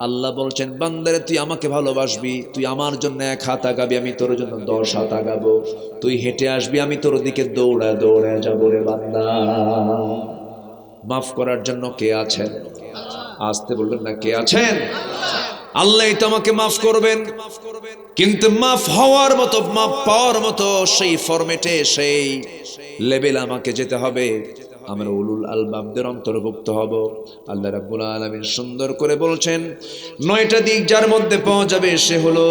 আল্লাহ বলছেন, বান্দারে তুই আমাকে ভালোবাসবি, তুই আমার জন্য 1 হাত আগাবি, আমি তোর জন্য 10 হাত আগাবো। তুই হেঁটে আসবি, আমি তোর দিকে দৌড়া দৌড়া যাবো রে বান্দা। মাফ করার জন্য কে আছেন? আসতে বলবেন না, কে আছেন? আল্লাহ তো আমাকে মাফ করবেন। কিন্তু মাফ হওয়ার মতো, মাফ পাওয়ার মতো সেই ফরম্যাটে, সেই লেভেল আমাকে যেতে হবে। আমরা উলুল আলবাবদের অন্তর্ভুক্ত হব। আল্লাহ রাব্বুল আলামিন সুন্দর করে বলছেন, 9টা দিক যার মধ্যে পাওয়া যাবে সে হলো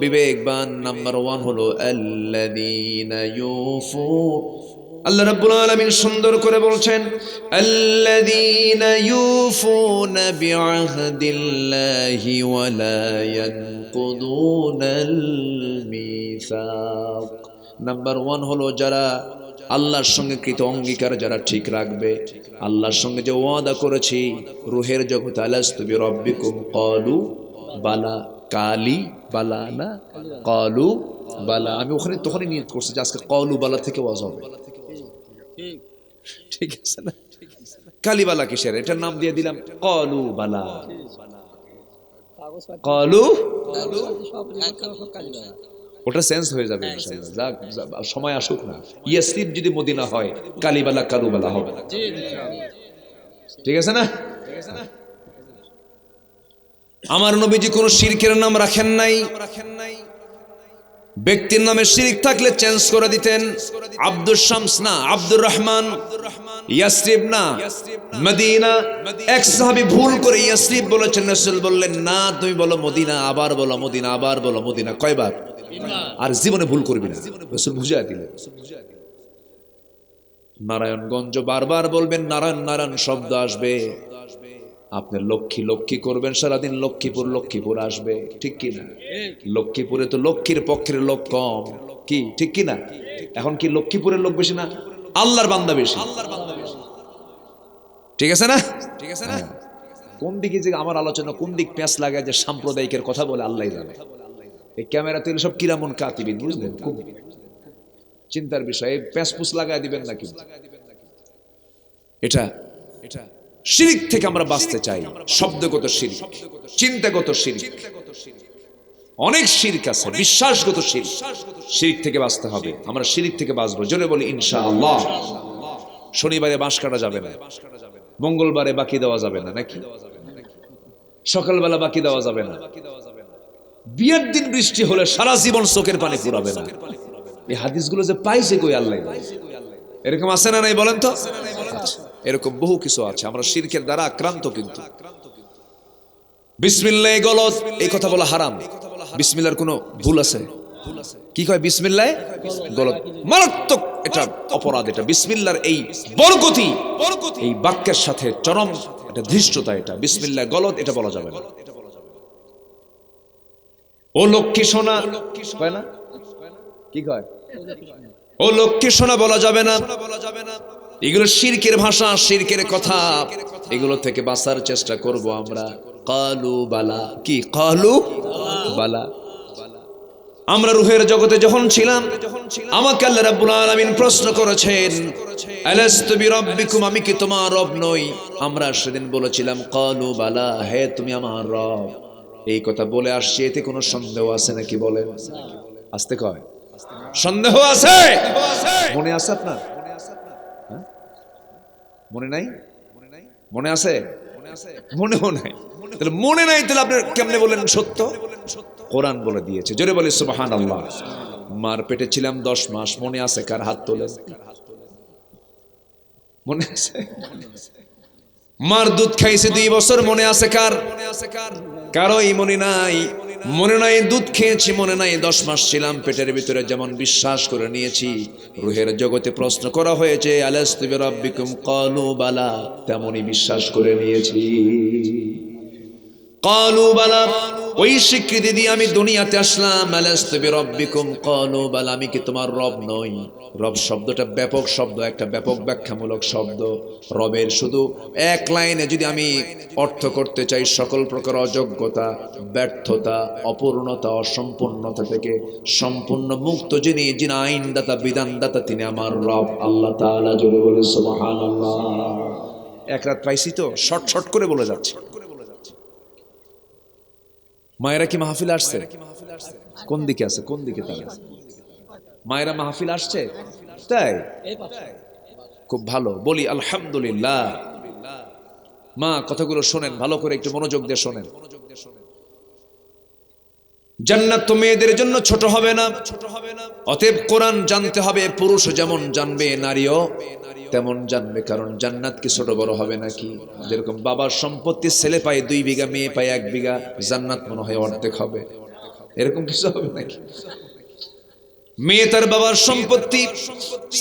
বিবেকবান। নাম্বার 1 হলো আল্লাযীনা ইউফু। আল্লাহ রাব্বুল আলামিন সুন্দর করে বলছেন, আল্লাযীনা ইউফুনা বিআহদিল্লাহি ওয়া লা ইয়ানকুদুনাল মিসাক। নাম্বার 1 হলো যারা আল্লাহর সঙ্গে কৃত অঙ্গীকার যারা ঠিক রাখবে। আল্লাহর সঙ্গে যে ওয়াদা করেছি রুহের জগতে, আলাস্তু বিরাব্বিকুম ক্বালু বালা, কালি বালা না, ক্বালু বালা। আমি ওখানে তখনই নিয়ত করছি যে আজকে ক্বালু বালা থেকে ওয়াজ হবে, ঠিক আছে না? কালিবালা কিসের, এটার নাম দিয়ে দিলাম ক্বালু বালা। ক্বালু, ওটা সেন্স হয়ে যাবে ইনশাআল্লাহ। যাক, সময় আসুক না। ইয়াসরিব যদি মদিনা হয়, কালিবালা কালুবালা হবে, ঠিক আছে না? আমার নবীজি কোন শিরকের নাম রাখেন নাই। ব্যক্তির নামে শিরক থাকলে চেঞ্জ করে দিতেন। আব্দুল শামস না, আব্দুর রহমান। ইয়াসরিব না, মদিনা। এক সাহাবী ভুল করে ইয়াসরিব বলেছেন, রাসূল বললেন না, তুমি বলো মদিনা, আবার বলো মদিনা, আবার বলো মদিনা। কয়বার? আর জীবনে ভুল করবি না, রাসূল বুঝিয়ে দিলেন। নারায়ণগঞ্জ বারবার বলবেন, নারায়ণ নারায়ণ শব্দ আসবে। আপনি লক্ষ্মী লক্ষ্মী করবেন সারাদিন, লক্ষ্মীপুর লক্ষ্মীপুর আসবে, ঠিক কি না? লক্ষ্মীপুরে তো লক্ষ্মীর পক্ষের লোক কম, কি ঠিক কি না? এখন কি লক্ষ্মীপুরের লোক বেশি না আল্লাহর বান্দা বেশি? ঠিক আছে না? ঠিক আছে না? কোন দিকে যে আমার আলোচনা, কোন দিক প্যাঁচ লাগায় যে সাম্প্রদায়িকের কথা বলে আল্লাহই জানে। এই ক্যামেরা তৈরি সব কিরামন কাতিবিন, বুঝলেন? খুব চিন্তার বিষয়। প্যাঁচ পুছ লাগায় দিবেন না কিন্তু। এটা শিরক থেকে আমরা বাঁচতে চাই। শব্দগত শিরক, চিন্তাগত শিরক, অনেক শিরক আছে, বিশ্বাসগত শিরক। শিরক থেকে বাঁচতে হবে। আমরা শিরক থেকে বাঁচবো, জোরে বলি ইনশাআল্লাহ। শনিবারে বাঁশ কাটা যাবে না, মঙ্গলবারে বাকি দেওয়া যাবে না, নাকি সকালবেলা বাকি দেওয়া যাবে না, বিয়ের দিন বৃষ্টি হলে সারা জীবন চোখের পানি ফুরাবে না। এই হাদিসগুলো যে পাইছে কই আল্লাহ, এরকম আছে না নাই বলেন তো? এরকম বহু কিছু আছে। আমরা শিরকের দ্বারা আক্রান্ত। কিন্তু বিসমিল্লাহ গলত, এই কথা বলা হারাম। বিসমিল্লাহর কোনো ভুল আছে? কি কয় বিসমিল্লাহ গলত, মারাত্মক এটা অপরাধ। এটা বিসমিল্লাহর এই বরকতি, এই বাক্যের সাথে চরম এটা ধৃষ্টতা। এটা বিসমিল্লাহ গলত, এটা বলা যাবে না। ও লক্ষ্মী সোনা কয় না, কি কয়? ও লক্ষ্মী সোনা বলা যাবে না। এগুলো শিরকের ভাষা, শিরকের কথা। এগুলো থেকে বাঁচার চেষ্টা করব আমরা। কালু বালা, কি কালু বালা। আমরা রুহের জগতে যখন ছিলাম, আমাকে আল্লাহ রাব্বুল আলামিন প্রশ্ন করেছেন, আলাস্তু বিরাব্বিকুম, আমি কি তোমার রব নই? আমরা সেদিন বলেছিলাম কালু বালা, হে তুমি আমার রব। এই কথা বলে আসছে, এতে কোনো সন্দেহ আছে নাকি বলেন? আসতে কয় সন্দেহ আছে? মনে আছে আপনার? মনে নাই? মনে আছে? মনেও নাই। তাহলে মনে নাই, তাহলে আপনি কেমনে বলেন সত্য? কোরআন বলে দিয়েছে, জোরে বলে সুবহানাল্লাহ। মার পেটে ছিলাম 10 মাস, মনে আছে কার? হাত তোলেন। মনে আছে? মার দুধ খাইছে 2 বছর, মনে আছে কার? কারোই মনে নাই। মনে নাই দুধ খেয়েছি, মনে নাই 10 মাস ছিলাম পেটের ভিতরে। যেমন বিশ্বাস করে নিয়েছি রুহের জগতে প্রশ্ন করা হয়েছে আলাস্তু বিরাব্বিকুম ক্বালু বালা, তেমনই বিশ্বাস করে নিয়েছি। ক্বালু বালা, ওই স্বীকৃতি দিয়ে আমি দুনিয়াতে আসলাম। আলাস্তু বিরাব্বিকুম ক্বালু বালা, আমি কি তোমার রব নই? রব শব্দটা ব্যাপক শব্দ, একটা ব্যাপক ব্যাখ্যামূলক শব্দ। রবের শুধু এক লাইনে যদি আমি অর্থ করতে চাই, সকল প্রকার অযোগ্যতা, ব্যর্থতা, অপূর্ণতা, অসম্পূর্ণতা থেকে সম্পূর্ণ মুক্ত যিনি, যিনি আইনদাতা, বিধানদাতা, তিনি আমার রব আল্লাহ তাআলা। জোরে বলে সুবহানাল্লাহ। এক রাত পাইছি তো, শর্ট করে বলে যাচ্ছে। মায়েরা কি মাহফিল আসছে? কোন দিকে আছে? কোন দিকে তারা? মায়েরা মাহফিল আসছে? তাই খুব ভালো, বলি আলহামদুলিল্লাহ। মা কথাগুলো শোনেন ভালো করে, একটু মনোযোগ দিয়ে শোনেন। জান্নাত তো মেয়েদের জন্য ছোট হবে না। অতএব কোরআন জানতে হবে, পুরুষ যেমন জানবে নারীও তেমন জানবে, কারণ জান্নাত কি ছোট বড় হবে নাকি? যেরকম বাবার সম্পত্তি ছেলে পায় 2 বিঘা, মেয়ে পায় 1 বিঘা, জান্নাত মনে হয় অর্ধেক হবে, এরকম কিছু হবে নাকি? মেয়ে তার বাবার সম্পত্তি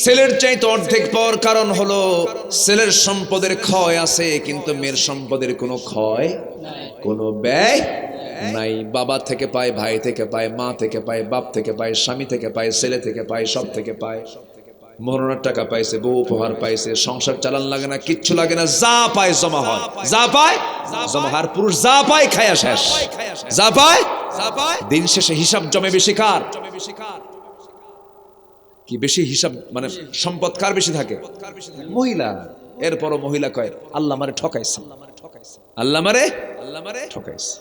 ছেলের চাইতে অর্ধেক পাওয়ার কারণ হলো ছেলের সম্পদের ক্ষয় আছে, কিন্তু মেয়ের সম্পদের কোনো ক্ষয় কোনো ব্যয় নাই। বাবা থেকে পায়, ভাই থেকে পায়, মা থেকে পায়, বাপ থেকে পায়, স্বামী থেকে পায়, ছেলে থেকে পায়, সব থেকে পায়। মরণের টাকা পাইছে, বউ উপহার পাইছে, সংসার চালান লাগে না, কিচ্ছু লাগে না, যা পায় জমা হয়, যা পায় জমা হয়। আর পুরুষ যা পায় খায়া শেষ, যা পায় দিন শেষে হিসাব জমে বেশি কার? কি বেশি হিসাব মানে সম্পদ কার বেশি থাকে? মহিলা। এরপরও মহিলা কয় আল্লাহ মারে ঠকাইছে, আল্লাহ মারে ঠকাইছে।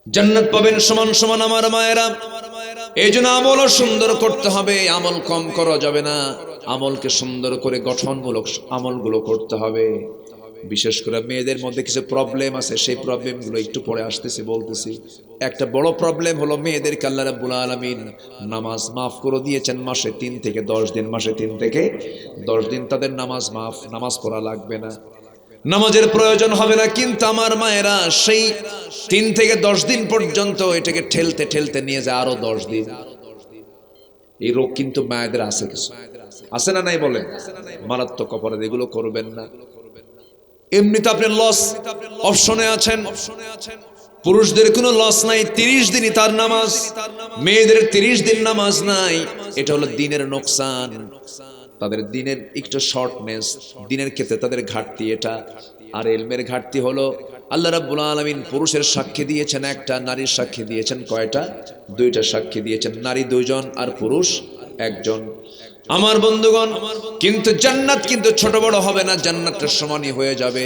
জান্নাত পাবেন সমান সমান আমার মায়েরা। এই জন্য আমলও সুন্দর করতে হবে, আমল কম করা যাবে না, আমলকে সুন্দর করে গঠনমূলক আমলগুলো করতে হবে। বিশেষ করে মেয়েদের মধ্যে কিছু প্রবলেম আছে, সেই প্রবলেমগুলো একটু পরে আসতেছি বলতেছি। একটা বড় প্রবলেম হলো মেয়েদেরকে আল্লাহ রাব্বুল আলামিন নামাজ মাফ করে দিয়েছেন মাসে 3 থেকে 10 দিন, মাসে 3 থেকে 10 দিন তাদের নামাজ মাফ, নামাজ পড়া লাগবে না, নামাজের প্রয়োজন হবে না। কিন্তু আমার মায়েরা সেই 3 থেকে 10 দিন পর্যন্ত এটাকে ঠেলতে ঠেলতে নিয়ে যায় আরো 10 দিন। এই রোগ কিন্তু মায়েদের আছে, কিছু আছে না নাই বলেন? মারাত্মক অপরাধ, এগুলো করবেন না। এমনিতে আপনি লস অপশনে আছেন, পুরুষদের কোনো লস নাই, 30 দিনই তার নামাজ, মেয়েদের 30 দিন নামাজ নাই। এটা হলো দিনের নোকসান, তাদের দিনের একটু শর্টনেস, দিনের ক্ষেত্রে তাদের ঘাটতি এটা। আর ইলমের ঘাটতি হলো আল্লাহ রাব্বুল আলামিন পুরুষের সাক্ষী দিয়েছেন একটা, নারীর সাক্ষী দিয়েছেন কয়টা? 2টা সাক্ষী দিয়েছেন, নারী 2 জন আর পুরুষ 1 জন। আমার বন্ধুগণ, কিন্তু জান্নাত কিন্তু ছোট বড় হবে না, জান্নাতের সমানই হয়ে যাবে।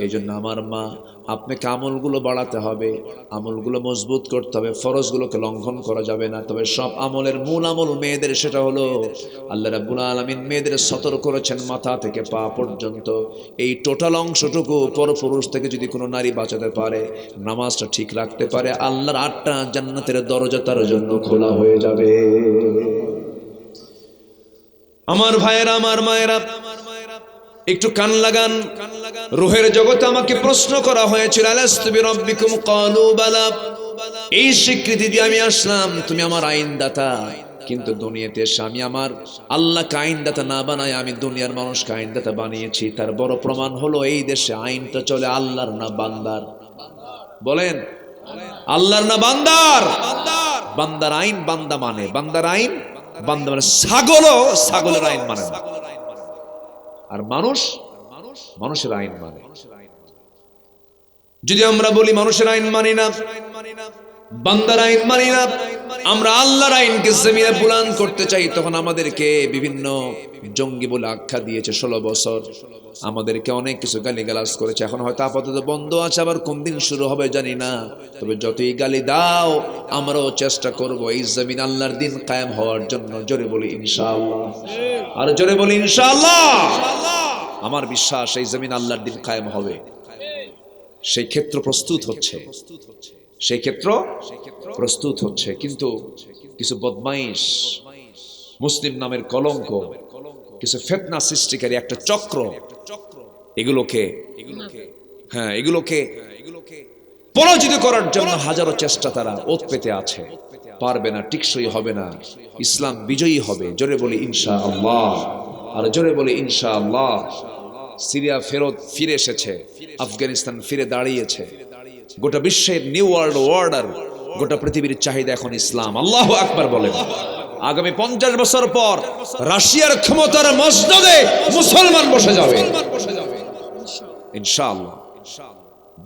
এই জন্য আমার মা, আপনাকে আমলগুলো বাড়াতে হবে, আমলগুলো মজবুত করতে হবে, ফরজগুলোকে লঙ্ঘন করা যাবে না। তবে সব আমলের মূল আমল মেয়েদের, সেটা হলো আল্লাহ রাব্বুল আলামিন মেয়েদের সতর্ক করেছেন মাথা থেকে পা পর্যন্ত, এই টোটাল অংশটুকু পরপুরুষ থেকে যদি কোনো নারী বাঁচাতে পারে, নামাজটা ঠিক রাখতে পারে, আল্লাহর 8টা জান্নাতের দরজা তার জন্য খোলা হয়ে যাবে। আমার ভাইয়েরা, আমার মায়েরা, একটু কান লাগান। রূহের জগতে আমাকে প্রশ্ন করা হয়েছিল, আলাস্তু বিরাব্বিকুম ক্বালু বালা। এই স্বীকৃতি দিয়ে আমি আসলাম, তুমি আমার আইনদাতা। কিন্তু দুনিয়াতে এসে আমি আমার আল্লাহকে আইনদাতা না বানায় আমি দুনিয়ার মানুষকে আইনদাতা বানিয়েছি। তার বড় প্রমাণ হলো এই দেশে আইনটা চলে আল্লাহর না বান্দার? বলেন, আল্লাহর না বান্দার? বান্দার আইন বান্দা মানে, বান্দার আইন বান্দা মানে। ছাগলের আইন মানে না, আর মানুষের আইন মানে। যদি আমরা বলি মানুষের আইন মানি না, বান্দার আইন মানি না, আমরা আল্লাহর আইনকে জমিনে বুলান করতে চাই, তখন আমাদেরকে বিভিন্ন জঙ্গি বলে আখ্যা দিয়েছে 16 বছর, আমাদেরকে অনেক কিছু গালিগালাজ করেছে। এখন হয়তো আপাতত বন্ধ আছে, আবার কোন দিন শুরু হবে জানি না। তবে যতই গালি দাও, আমরাও চেষ্টা করব এই জমিন আল্লাহর দিন কায়েম হওয়ার জন্য। জোরে বলি ইনশাআল্লাহ, আর জোরে বলি ইনশাআল্লাহ। আমার বিশ্বাস এই জমিন আল্লাহর দিন কায়েম হবে, সেই ক্ষেত্র প্রস্তুত হচ্ছে, সেই ক্ষেত্র প্রস্তুত হচ্ছে। কিন্তু কিছু বদমাইশ, মুসলিম নামের কলঙ্ক, কিছু ফিতনা সৃষ্টিকারী একটা চক্র, এগুলোকে পরাজিত করার জন্য হাজারো চেষ্টা তারা ওত পেতে আছে। পারবে না, টিকসই হবে না, ইসলাম বিজয়ী হবে। জোরে বলি ইনশাআল্লাহ, আর জোরে বলি ইনশাআল্লাহ। সিরিয়া ফিরে এসেছে, আফগানিস্তান ফিরে দাঁড়িয়েছে, গোটা বিশ্বের নিউ ওয়ার্ল্ড অর্ডার, গোটা পৃথিবীর চাহিদা এখন ইসলাম। আল্লাহু আকবার বলেন। আগামী 50 বছর পর রাশিয়ার ক্ষমতার মসনদে মুসলমান বসে যাবে ইনশাআল্লাহ।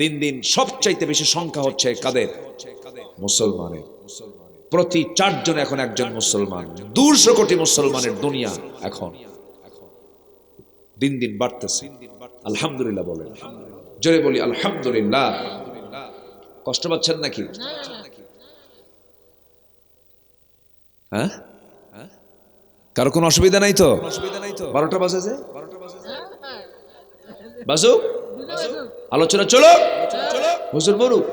দিন দিন সবচাইতে বেশি সংখ্যা হচ্ছে কাদের? মুসলমানের। প্রতি 4 জন এখন একজন মুসলমান। 200 কোটি মুসলমানের দুনিয়া এখন দিন দিন বাড়তেছে। আলহামদুলিল্লাহ বলেন, জোরে বলি আলহামদুলিল্লাহ। কষ্ট পাচ্ছেন নাকি? হ্যাঁ, কারো কোনো অসুবিধা নাই তো? 12টা বাজে যে বাজুক, আলোচনা চলো, হুজুর বলুক।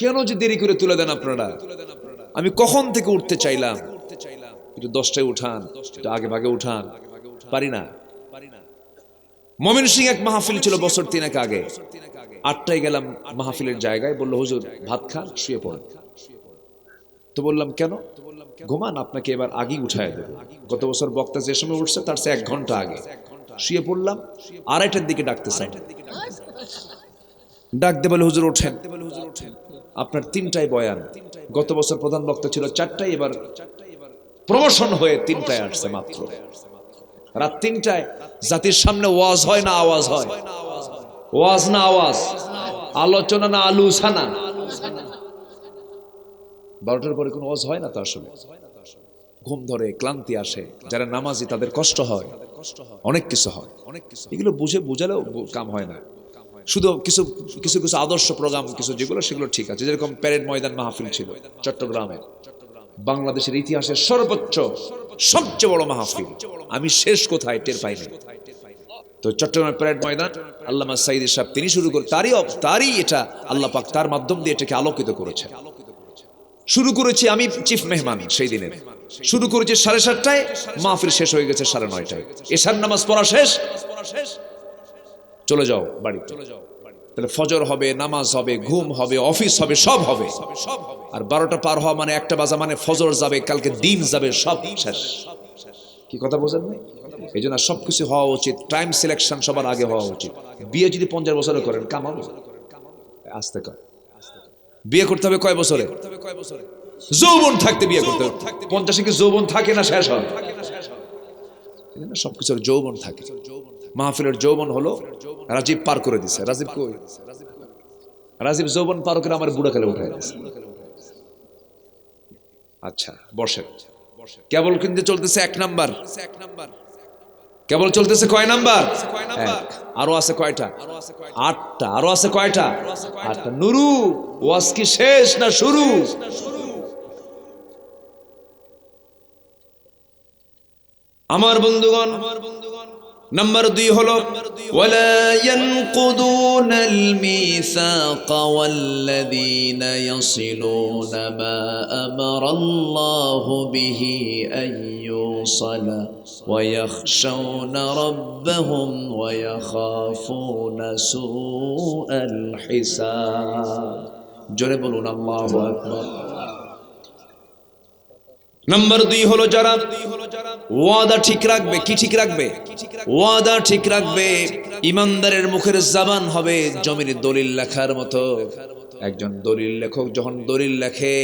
কেন যে দেরি করে তুলে দেন আপনারা? আমি কখন থেকে উঠতে চাইলাম, একটু 10টায় উঠান, একটু আগে ভাগে উঠান, পারি না। ময়মনসিংহে এক মাহফিল ছিল বছর 3 আগে, 8টায় গেলাম মাহফিলের জায়গায়, বললো হুজুর ভাত খান, শুয়ে পড়েন। তো বললাম কেন? ঘুমান, আপনাকে এবার আগেই উঠায় দেবো। গত বছর বক্তা যে সময় উঠছে তার চেয়ে 1 ঘন্টা আগে শুয়ে পড়লাম। 2:30টার দিকে ডাকতেছে, ডাক দে বলে হুজুর ওঠেন, আপনার 3টায় বয়ান। গত বছর প্রধান বক্তা ছিল 4টায়, এবার প্রমোশন হয়ে 3টায় আসছে মাত্র। রাত 3টায় জাতির সামনে ওয়াজ হয় না আওয়াজ হয়? ওয়াজ না আওয়াজ? আলোচনা না আলোচনা? 12টার পরে কোনো ওয়াজ হয় না তো আসলে। ঘুম ধরে, ক্লান্তি আসে, যারা নামাজি তাদের কষ্ট হয়, অনেক কিছু হয়। এগুলো বুঝালেও কাম হয় না। শুধু কিছু কিছু কিছু আদর্শ প্রোগ্রাম কিছু যেগুলো, সেগুলো ঠিক আছে। যেরকম প্যারেড ময়দান মাহফিল ছিল চট্টগ্রামে, বাংলাদেশের ইতিহাসের সর্বোচ্চ সবচেয়ে বড় মাহফিল। আমি শেষ কোথায় টের পাইনি। তো চট্টগ্রামের প্যারেড ময়দান আল্লামা সাইদি সাহেব তিনি শুরু করে, তারই এটা আল্লাহ পাক তার মাধ্যম দিয়ে এটাকে আলোকিত করেছে। শুরু করেছি আমি চিফ মেহমান সেই দিনের, শুরু করেছি 7:30টায়, মাহফিল শেষ হয়ে গেছে 9:30টায়। এশার নামাজ পড়া শেষ, চলে যাও বাড়ি। তাহলে ফজর হবে, নামাজ হবে, ঘুম হবে, অফিস হবে, সব হবে। আর 12টা পার হওয়া মানে 1টা বাজা মানে ফজর যাবে, কালকে দিন যাবে, সব শেষ। কি কথা বোঝেন না? এই জন্য সবকিছু হওয়া উচিত, টাইম সিলেকশন সবার আগে হওয়া উচিত। বিয়ে যদি 50 বছরে করেন কামাবো, আস্তে কর। বিয়ে করতে হবে কয় বছরে? যৌবন থাকতে বিয়ে করতে হবে। 50-এ কি যৌবন থাকে না শেষ হয়? সবকিছুর যৌবন থাকে। মাহফিলের যৌবন হলো রাজীব পার করে দিছে। রাজীব কই? রাজীব যৌবন পার করে আমার বুড়া কালে উঠায় দিছে। আচ্ছা বসেন। কেবল কিন্তু চলতেছে 1 নাম্বার, কেবল চলতেছে কয় নাম্বার? আরো আছে কয়টা? 8টা। আরো আছে কয়টা? 8টা। নুরু, ওয়াজ কি শেষ না শুরু? আমার বন্ধুগণ, নাম্বার 2 হলো ওয়ালা ইয়ানকুদুনাল মিসাকা ওয়াল্লাযীনা ইয়াসিলুনা মা আমারাল্লাহু বিহি আইয়ুসালা ওয়া ইয়াখশাউনা রাব্বাহুম ওয়া ইয়াখাফুনা সুআল হিসাব। জোরে বলুন আল্লাহু আকবার। নাম্বার 2 হলো যারা ওয়াদা ঠিক রাখবে। কি ঠিক রাখবে? ওয়াদা ঠিক রাখবে। ইমানদারের মুখের জবান হবে জমির দলিল লেখার মতো। একজন দলিল লেখক যখন দলিল লেখে,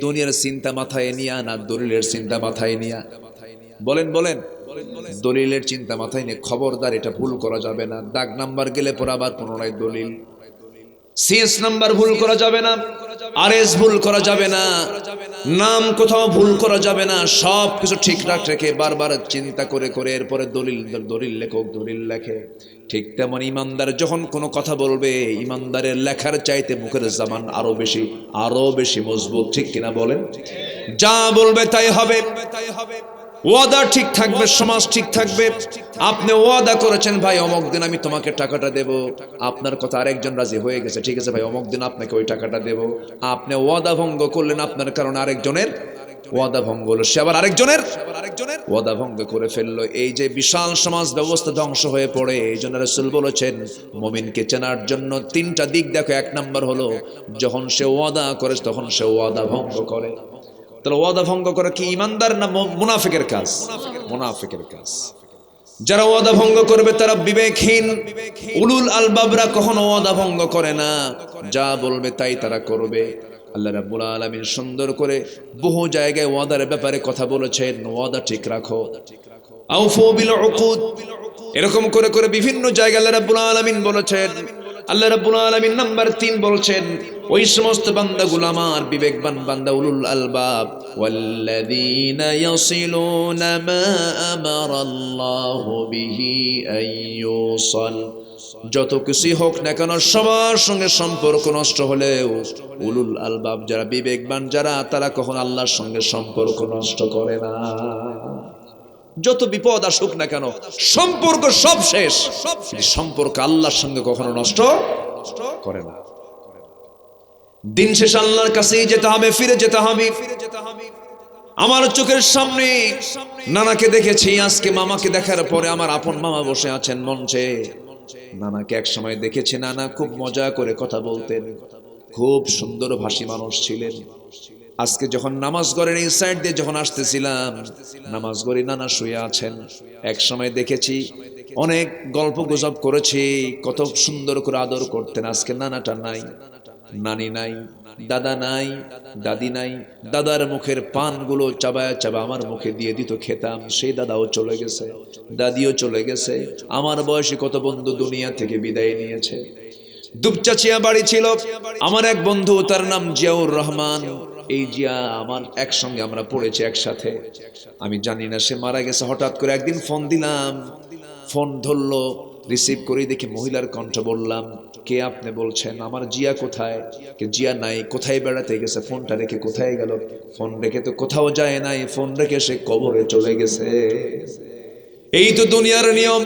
দুনিয়ার চিন্তা মাথায় নিয়া না দলিলের চিন্তা মাথায় নিয়া, বলেন বলেন, দলিলের চিন্তা মাথায় নিয়ে, খবরদার এটা ভুল করা যাবে না। দাগ নাম্বার গেলে পর আবার পুনরায় দলিল, সিএস নাম্বার ভুল করা যাবে না, আরএস ভুল করা যাবে না, নাম কোথাও ভুল করা যাবে না। সব কিছু ঠিকঠাক রেখে বারবার চিন্তা করে করে এরপরে দলিল লেখক দলিল লেখে। ঠিক তেমন ইমানদার যখন কোনো কথা বলবে, ইমানদারের লেখার চাইতে মুখের জবান আরো বেশি মজবুত। ঠিক কিনা বলেন? যা বলবে তাই হবে। ওয়াদা ঠিক থাকবে, সমাজ ঠিক থাকবে। আপনি ওয়াদা করেছেন ভাই অমুক দিন আমি তোমাকে টাকাটা দেব, আপনার কথা আরেকজন রাজি হয়ে গেছে, ঠিক আছে ভাই অমুক দিন আপনাকে ওই টাকাটা দেব। আপনি ওয়াদা ভঙ্গ করলেন, আপনার কারণে আরেকজনের ওয়াদা ভঙ্গ হলো, সে আবার আরেকজনের ওয়াদা ভঙ্গ করে ফেললো। এই যে বিশাল সমাজ ব্যবস্থা ধ্বংস হয়ে পড়ে। এই জন্য রাসূল বলেছেন মুমিনকে চেনার জন্য 3টা দিক দেখো। 1 নাম্বার হলো যখন সে ওয়াদা করে তখন সে ওয়াদা ভঙ্গ করে। তাহলে ওয়াদা ভঙ্গ করা কি ইমানদার না মুনাফিকের কাজ? মুনাফিকের কাজ। যারা ওয়াদা ভঙ্গ করবে তারা বিবেকহীন। উলুল আলবাবরা কখনো ওয়াদা ভঙ্গ করে না, যা বলবে তাই তারা করবে। আল্লাহ রাব্বুল আলামিন সুন্দর করে বহু জায়গায় ওয়াদার ব্যাপারে কথা বলেছেন, ওয়াদা ঠিক রাখো, আউফু বিল উকুদ। এরকম করে করে বিভিন্ন জায়গায় আল্লাহ রাব্বুল আলামিন বলেছেন। আল্লাহ রাব্বুল আলামিন নাম্বার 3 বলছেন ওই সমস্ত বান্দাগুলো আমার বিবেকবান বান্দা, উলুল আলবাব, ওয়াল্লাযীনা ইয়াসিলুনা মা আমারাল্লাহু বিহি আইয়ুসাল। যত কিছুই হোক না কেন সবার সঙ্গে সম্পর্ক নষ্ট হলেও উলুল আলবাব যারা বিবেকবান যারা, তারা কখনো আল্লাহর সঙ্গে সম্পর্ক নষ্ট করে না। যত বিপদ আসুক না কেন সম্পর্ক সব শেষ, সম্পর্ক আল্লাহর সঙ্গে কখনো নষ্ট করে না। দিন শেষে আল্লাহর কাছেই যেতে হবে, ফিরে যেতে হবে। আমার চোখের সামনে নানাকে দেখেছি, আজকে মামাকে দেখার পরে আমার আপন মামা বসে আছেন মঞ্চে। নানাকে এক সময় দেখেছি, নানা খুব মজা করে কথা বলতেন, খুব সুন্দর ভাষী মানুষ ছিলেন। আজকে যখন নামাজ ঘরের এই সাইড দিয়ে যখন আসতেছিলাম, নামাজ ঘরে নানা শুয়ে আছেন। এক সময় দেখেছি, অনেক গল্প গুজব করেছি, কত সুন্দর করে আদর করতেন। আজকে নানাটা নাই, নানি নাই, দাদা নাই, দাদি নাই। দাদার মুখের পানগুলো চাবায় চাবা আমার মুখে দিয়ে দিত, খেতাম। সেই দাদাও চলে গেছে, দাদিও চলে গেছে। আমার বয়সী কত বন্ধু দুনিয়া থেকে বিদায় নিয়েছে। দুপচাচিয়া বাড়ি ছিল আমার এক বন্ধু, তার নাম জিয়াউর রহমান। এই জিয়া আমার একসঙ্গে আমরা পড়েছি একসাথে। আমি জানি না সে মারা গেছে। হঠাৎ করে একদিন ফোন দিলাম, ফোন ধরলো, রিসিভ করে দেখি মহিলার কণ্ঠ। বললাম, কে আপনি? বলছেন, আমার জিয়া কোথায়? কে জিয়া নাই, কোথায় বেড়াতে গেছে? ফোনটা রেখে কোথায় গেল? ফোন রেখে তো কোথাও যায় নাই, ফোন রেখে সে কবরে চলে গেছে। এই তো দুনিয়ার নিয়ম।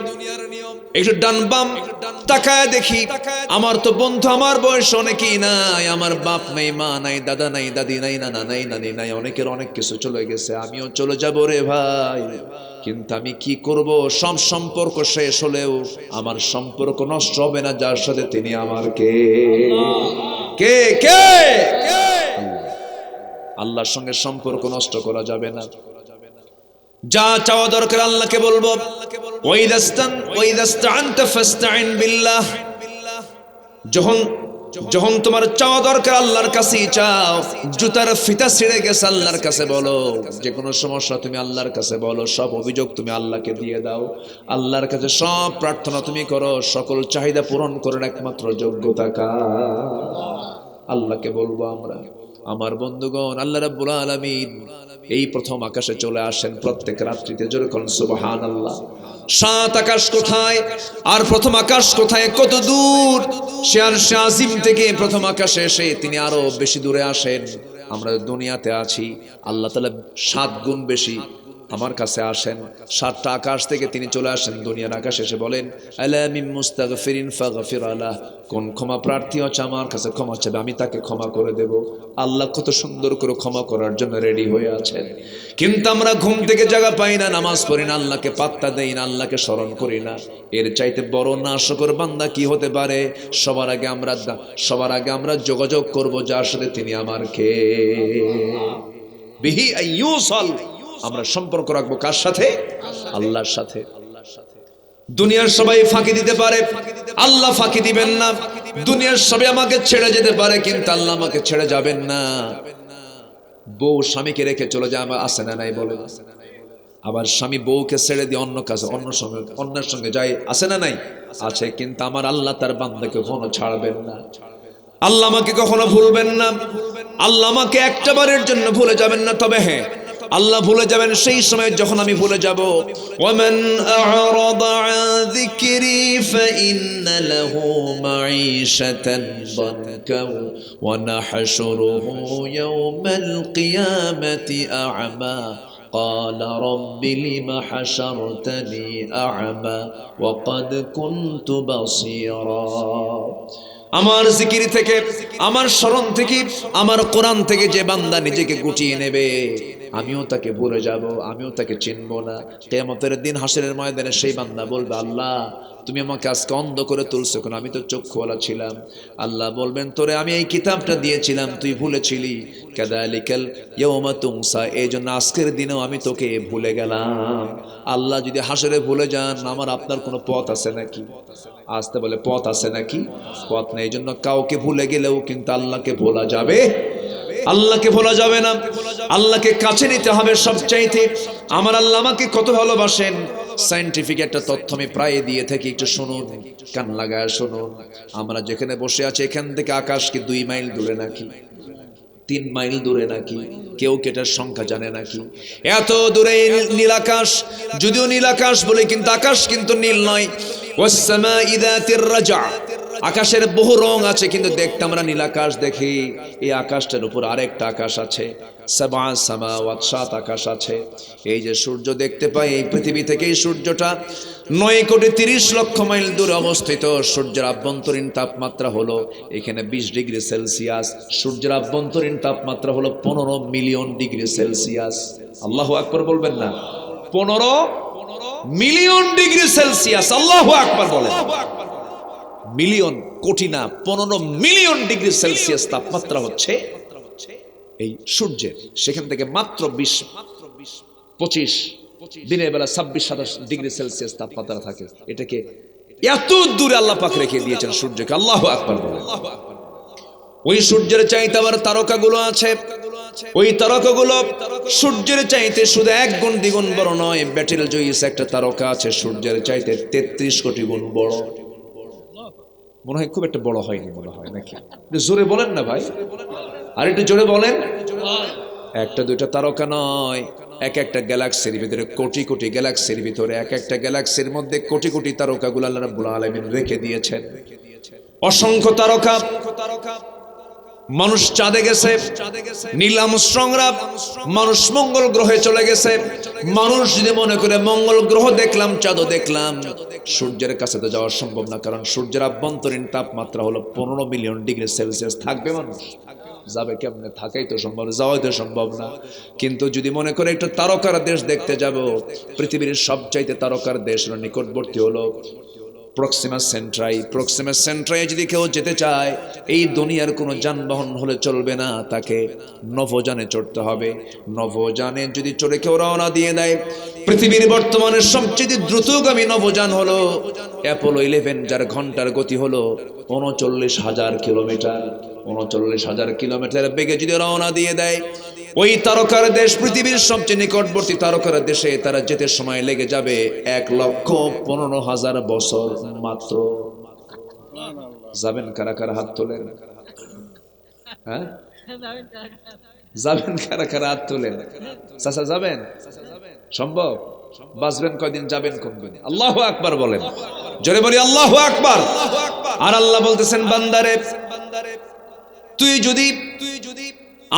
একটু ডান বাম তাকায় দেখি, আমার তো বন্ধু আমার বয়স অনেকেই নাই, আমার বাপ নাই, মা নাই, দাদা নাই, দাদি নাই, নানা নাই, নানি নাই, অনেকের অনেক কিছু চলে গেছে। আমিও চলে যাব রে ভাই, কিন্তু আমি কি করব? সব সম্পর্ক শেষ হলেও আমার সম্পর্ক নষ্ট হবে না যার সাথে তিনি আমার কে কে কে আল্লাহর সঙ্গে সম্পর্ক নষ্ট করা যাবে না। যা চাওয়া দরকার আল্লাহকে বলবো, যখন তোমার চাওয়া দরকার আল্লাহর কাছেই চাও। জুতার ফিতা ছিঁড়ে গেছে, আল্লাহর কাছে বলো। যে কোনো সমস্যা তুমি আল্লাহর কাছে বলো, সব অভিযোগ তুমি আল্লাহকে দিয়ে দাও। আল্লাহর কাছে সব প্রার্থনা তুমি করো, সকল চাহিদা পূরণ করার একমাত্র যোগ্যতা কার? আল্লাহকে বলবো আমরা। আমার বন্ধুগণ, আল্লাহ রাব্বুল আলামিন এই প্রথম আকাশে চলে আসেন প্রত্যেক রাত্রিতে। জোরে কোন সুবহানাল্লাহ। সাত আকাশ কোথায় আর প্রথম আকাশ কোথায়? কত দূর! সে আরশে আজিম থেকে প্রথম আকাশে এসে তিনি আরো বেশি দূরে আসেন। আমরা দুনিয়াতে আছি, আল্লাহ তাআলা 7 গুণ বেশি আমার কাছে আসেন। 7টা আকাশ থেকে তিনি চলে আসেন দুনিয়ার আকাশে, এসে বলেন, আলা মিন মুস্তাগফিরিন ফাগফির আলাহ। কোন ক্ষমা প্রার্থী আছে আমার কাছে ক্ষমা চাবে, আমি তাকে ক্ষমা করে দেব। আল্লাহ কত সুন্দর করে ক্ষমা করার জন্য রেডি হয়ে আছেন। কিন্তু আমরা ঘুম থেকে জাগা পাই না, নামাজ পড়ি না, আল্লাহকে পাত্তা দেই না, আল্লাহকে স্মরণ করি না। এর চাইতে বড় নাশকর বান্দা কি হতে পারে? সবার আগে আমরা যোগাযোগ করব যার সাথে তিনি আমার কে বিহি আইয়ুসাল। আমরা সম্পর্ক রাখবো কার সাথে? আল্লাহর সাথে। দুনিয়ার সবাই ফাঁকি দিতে পারে, আল্লাহ ফাঁকি দিবেন না। দুনিয়ার সবাই আমাকে ছেড়ে যেতে পারে, কিন্তু আল্লাহ আমাকে ছেড়ে যাবেন না। বউ স্বামীকে রেখে চলে যায়, আমার আছে না নাই বলে? আবার স্বামী বউকে ছেড়ে দিয়ে অন্য কাছে অন্যের সঙ্গে যায়, আছে না নাই? আছে। কিন্তু আমার আল্লাহ তার বান্দাকে কখনো ছাড়বেন না। আল্লাহ আমাকে কখনো ভুলবেন না। আল্লাহ আমাকে একটা বারের জন্য ভুলে যাবেন না। তবে হ্যাঁ, আল্লাহ ভুলে যাবেন সেই সময় যখন আমি ভুলে যাব। ওয়ামান আ'রাদা আন যিকরি ফাইন্না লাহু মাঈশাতান দানকা ওয়া নাহশুরুহু ইয়াওমাল কিয়ামাতি আ'মা قال رب لم حشرتني أعمى وقد كنت بصيرا। আমার জিকির থেকে, আমার স্মরণ থেকে, আমার কোরআন থেকে যে বান্দা নিজেকে গুটিয়ে নেবে, আমিও তাকে ভুলে যাব, আমিও তাকে চিনব না। কিয়ামতের দিন হাসরের ময়দানে সেই বান্দা বলবে, আল্লাহ তুমি আমাকে আজকে অন্ধ করে তুলছো কেন? আমি তো চক্ষুওয়ালা ছিলাম। আল্লাহ বলবেন, তোরে আমি এই কিতাবটা দিয়েছিলাম, তুই ভুলেছিলি। কাযালিকাল ইয়াওমা তুনসা, এই জন্য আজকের দিনেও আমি তোকে ভুলে গেলাম। আল্লাহ যদি হাসরে ভুলে যান, আমার আপনার কোনো পথ আছে নাকি? আসতে বলে পথ আছে নাকি? পথ নেই। এই জন্য কাউকে ভুলে গেলেও কিন্তু আল্লাহকে ভোলা যাবে, আল্লাহকে ভোলা যাবে না। আল্লাহকে কাছে নিতে হবে সবচাইতে। আমার আল্লাহ আমাকে কত ভালোবাসেন, সায়েন্টিফিক একটা তথ্য আমি প্রায় দিয়ে থাকি, একটু শুনুন, কান লাগায় শুনুন। আমরা যেখানে বসে আছি এখান থেকে আকাশ কি 2 মাইল দূরে নাকি 3 মাইল দূরে নাকি? কেউ কেটার সংখ্যা জানে নাকি? এত দূরে নীল আকাশ। যদিও নীল আকাশ বলে, কিন্তু আকাশ কিন্তু নীল নয়। ওয়াস সামাই যাতির রাজা, আকাশের বহু রং আছে, কিন্তু দেখতে আমরা নীল আকাশ দেখি। এই আকাশটার উপর আরেকটা আকাশ আছে, সাবা সামাওয়াত, 7 আকাশ আছে। এই যে সূর্য দেখতে পাই, এই পৃথিবী থেকে এই সূর্যটা 9,30,00,000 মাইল দূরে অবস্থিত। সূর্যের আভ্যন্তরীণ তাপমাত্রা হলো এখানে 20 ডিগ্রি সেলসিয়াস। সূর্যের আভ্যন্তরীণ তাপমাত্রা হলো 15 মিলিয়ন ডিগ্রি সেলসিয়াস। আল্লাহু আকবার বলবেন না? 15 মিলিয়ন ডিগ্রি সেলসিয়াস। আল্লাহু আকবার বলেন। মিলিয়ন, কোটি না, 15 মিলিয়ন ডিগ্রি সেলসিয়াস তাপমাত্রা হচ্ছে এই সূর্যের। সেখান থেকে মাত্র 20-25 দিনের বেলা 26-27 ডিগ্রি সেলসিয়াস তাপমাত্রা থাকে। এটাকে এত দূরে আল্লাহ পাক রেখে দিয়েছেন সূর্যকে। আল্লাহু আকবার বলেন। ওই সূর্যের চাইতে আবার তারকাগুলো আছে। ওই তারকাগুলো সূর্যের চাইতে শুধু 1 গুণ 2 গুণ বড় নয়। ব্যাটেল জয়িস একটা তারকা আছে সূর্যের চাইতে 33 কোটি গুণ বড়। মনে হয় খুব একটা বড় হয়নি, মনে হয় নাকি? একটু জোরে বলেন না ভাই, আর একটু জোরে বলেন। একটা দুইটা তারকা নয়, এক একটা গ্যালাক্সির ভিতরে কোটি কোটি গ্যালাক্সির ভিতরে, এক একটা গ্যালাক্সির মধ্যে কোটি কোটি তারকাগুলো আল্লাহ রাব্বুল আলামিন রেখে দিয়েছেন। অসংখ্য তারকা। মানুষ চাঁদে গেছে, নীল আর্মস্ট্রংরা মানুষ মঙ্গল গ্রহে চলে গেছে। মানুষ যদি মনে করে মঙ্গল গ্রহ দেখলাম, চাঁদও দেখলাম, সূর্যের কাছে তো যাওয়া সম্ভব না, কারণ সূর্যের আভ্যন্তরীণ তাপমাত্রা হলো 15 মিলিয়ন ডিগ্রি সেলসিয়াস। থাকবে মানুষ? যাবে কেমনে? থাকাই তো সম্ভব, যাওয়াই তো সম্ভব না। কিন্তু যদি মনে করে একটু তারকার দেশ দেখতে যাব, পৃথিবীর সবচাইতে তারকার দেশ নিকটবর্তী হলো প্রক্সিমা সেন্ট্রাই। প্রক্সিমা সেন্ট্রাই যদি কেউ যেতে চায়, এই দুনিয়ার কোনো যানবাহন হলে চলবে না, তাকে নভোযানে চড়তে হবে। নভোযানে যদি চড়ে কেউ রওনা দিয়ে দেয়, পৃথিবীর বর্তমানে সবচেয়ে দ্রুতগামী নভোযান হলো অ্যাপোলো 11, যার ঘন্টার গতি হলো 39,000 কিলোমিটার। 39,000 কিলোমিটার বেগে যদি রওনা দিয়ে দেয়, ওই তারকার দেশ, পৃথিবীর সবচেয়ে নিকটবর্তী তারকার দেশে তারা যেতে সময় লেগে যাবে 1,15,000 বছর মাত্র। যাবেন কারা কারা? হাত তোলেন। হ্যাঁ, যাবেন কারা কারা? হাত তোলেন। চাচা যাবেন? সম্ভব? বাঁচবেন কয়দিন? যাবেন কোনদিন? আল্লাহু আকবার বলেন। জোরে বলি আল্লাহু আকবার। আর আল্লাহ বলতেছেন, বান্দারে তুই যদি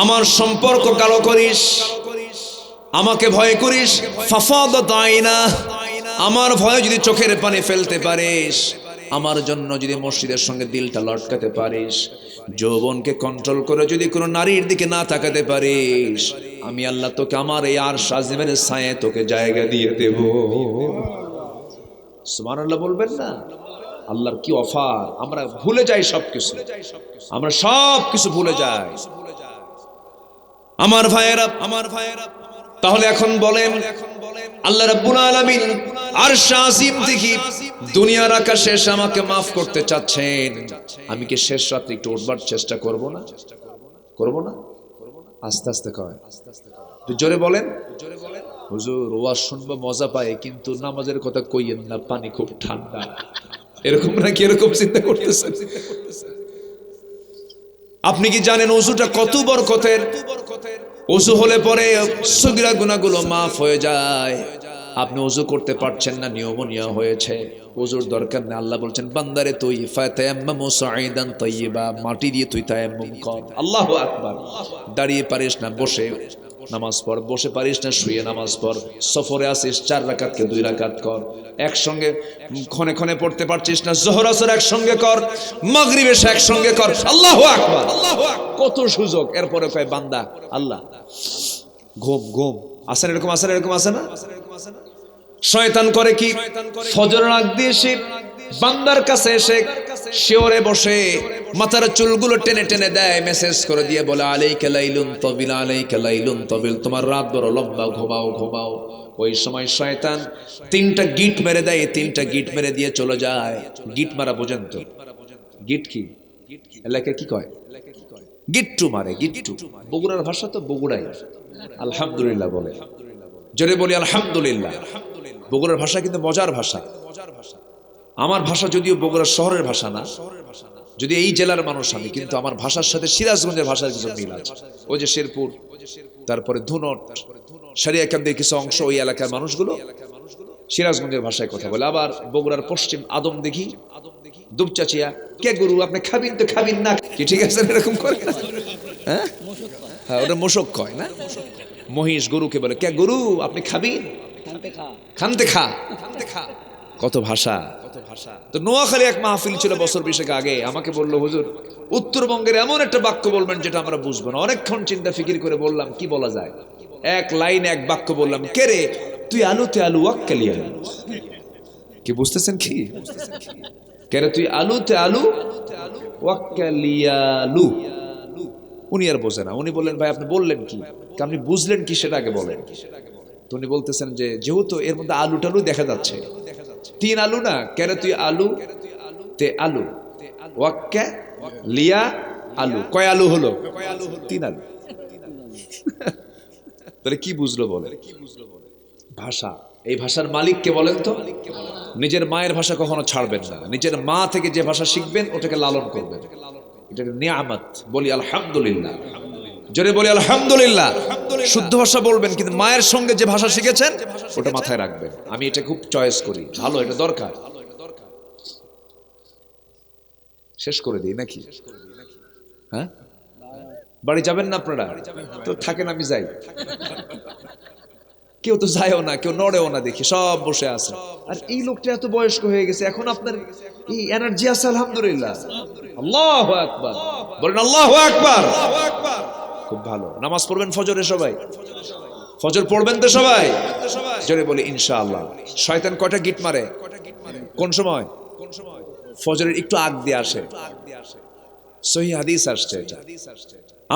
আমার সম্পর্ক কালো করিস, আমাকে ভয় করিস, ফাফাদাত আইনা, আমার ভয়ে যদি চোখের পানি ফেলতে পারিস, আমার জন্য যদি মসজিদের সঙ্গে দিলটা লটকাতে পারিস, যৌবনকে কন্ট্রোল করে যদি কোনো নারীর দিকে না তাকাতে পারিস, আমি আল্লাহ তোকে আমার এই আরশ আজিমের ছায়ায় তোকে জায়গা দিয়ে দেব। সুবহানাল্লাহ বলবেন না? আল্লাহর কি অফার! আমরা ভুলে যাই সবকিছু, আমরা সবকিছু ভুলে যাই। আমার ভাইয়েরা, তাহলে এখন বলেন, আল্লাহ রাব্বুল আলামিন আরশ আজিম থেকে দুনিয়ার আকাশে এসে আমাকে মাফ করতে চাচ্ছেন। আমি কি শেষ রাতে একটু উঠবার চেষ্টা করব না? করব না? আস্তে আস্তে কয়, একটু জোরে বলেন। হুজুর ওয়াজ শুনবো মজা পায়, কিন্তু নামাজের কথা কইয়েন না, পানি খুব ঠান্ডা। এরকম নাকি? এরকম চিন্তা করতেছেন? আপনি কি জানেন ওযুটা কত বরকতের? ওযু হলে পরে সগীরা গুনাহগুলো মাফ হয়ে যায়। আপনি ওযু করতে পারছেন না, নিউমোনিয়া হয়েছে, ওযুর দরকার নেই। আল্লাহ বলছেন, বান্দারে তুই ফাতায়াম্মামু সাঈদান তাইয়্যিবা, মাটি দিয়ে তুই তায়াম্মুম কর। আল্লাহু আকবার। দাঁড়িয়ে পারিস না, বসে নামাজ পড়। বসে পারিস না, শুয়ে নামাজ পড়। সফরে আসিস, 4 রাকাতকে 2 রাকাত কর। একসঙ্গে ক্ষণে ক্ষণে পড়তে পারছিস না, যোহর আসর একসঙ্গে কর, মাগরিব এশা একসঙ্গে কর। আল্লাহু আকবার। কত সুযোগ! এরপরে কয় বান্দা, আল্লাহ ঘুম ঘুম আসেন, এরকম আসেন, এরকম আসে না? শয়তান করে কি? ফজর আগ দিয়ে সে বান্দার কাছে এসে শিওরে বসে মাথার চুলগুলো টেনে টেনে দেয়, মেসেজ করে দিয়ে বলে, আলাইকা লাইলুন তাবিল, আলাইকা লাইলুন তাবিল, তোমার রাত বড় লম্বা, ঘুমাও ঘুমাও। ওই সময় শয়তান 3টা গিট মেরে দেয়, 3টা গিট মেরে দিয়ে চলে যায়। গিট মারা বোঝেন তো? গিট কি এলাকায় কি কয়? গিট্টু মারে। গিট্টু বগুড়ার ভাষা তো, বগুড়াই আলহামদুলিল্লাহ বলে। জোরে বলি আলহামদুলিল্লাহ। বগুড়ার ভাষা কিন্তু মজার ভাষা। আমার ভাষা যদিও বগুড়া শহরের ভাষা না, যদি এই জেলার মানুষ আমি, কিন্তু আমার ভাষার সাথে সিরাজগঞ্জের ভাষার কিছু মিল আছে। ওই যে শেরপুর, তারপরে ধুনট, সারিয়াকান্দির কিছু অংশ, ওই এলাকার মানুষগুলো সিরাজগঞ্জের ভাষায় কথা বলে। আবার বগুড়ার পশ্চিম আদমদিঘি, দুপচাচিয়া, কে গুরু আপনি খাবিন তো খাবিন না কি, ঠিক আছে এরকম করে? হ্যাঁ হ্যাঁ, ওটা মোশক কয় না, মহিষ গরুকে বলে কে গুরু আপনি খাবিন, খানতে খা, কত ভাষা। তো নোয়াখালী এক মাহফিল ছিল বছর 20 আগে, আমাকে বললো হুজুর উত্তরবঙ্গের এমন একটা বাক্য বলবেন যেটা আমরা বুঝবো না। অনেকক্ষণ চিন্তা ফিকির করে বললাম কি বলা যায়, এক লাইন এক বাক্য বললাম, কে রে তুই আলুতে আলু ওয়াক্কালি আলু, কি বুঝতেছেন কি? কে রে তুই আলুতে আলু ওয়াক্কালি আলু। উনি আর বোঝে না, উনি বললেন ভাই আপনি বললেন কি, আপনি বুঝলেন কি সেটা আগে বলেন। তো উনি বলতেছেন যে যেহেতু এর মধ্যে আলু টালু দেখা যাচ্ছে, 3 আলু না, কে রে তুই আলু তে আলু ওয়াক্কা লিয়া আলু, কয় আলু হলো? 3 আলু। তাহলে কি বুঝলো বলে? ভাষা। এই ভাষার মালিক কে বলেন তো? নিজের মায়ের ভাষা কখনো ছাড়বেন না, নিজের মা থেকে যে ভাষা শিখবেন ওটাকে লালন করবেন, এটাকে নিয়ামত বলি আলহামদুলিল্লাহ, জোরে বলি আলহামদুলিল্লাহ। শুদ্ধ ভাষা বলবেন, কিন্তু মায়ের সঙ্গে যে ভাষা শিখেছেন ওটা মাথায় রাখবেন। আমি এটা খুব চয়েস করি, ভালো, এটা দরকার। শেষ করে দিই নাকি? হ্যাঁ, বাড়ি যাবেন না আপনারা? তো থাকেন, আমি যাই। কেউ তো যায়ও না, কেউ নড়েও না, দেখি সব বসে আছে। আর এই লোকটা এত বয়স্ক হয়ে গেছে, এখন আপনার এই এনার্জি আছে আলহামদুলিল্লাহ। আল্লাহু আকবার, বলেন আল্লাহু আকবার। খুব ভালো। নামাজ পড়বেন ফজরে সবাই? ফজর পড়বেন তো সবাই? জোরে বলি ইনশাআল্লাহ। শয়তান কয়টা গিট মারে? কোন সময়? ফজরের একটু আগ দিয়ে আসে, সহিহ হাদিস আসছে এটা।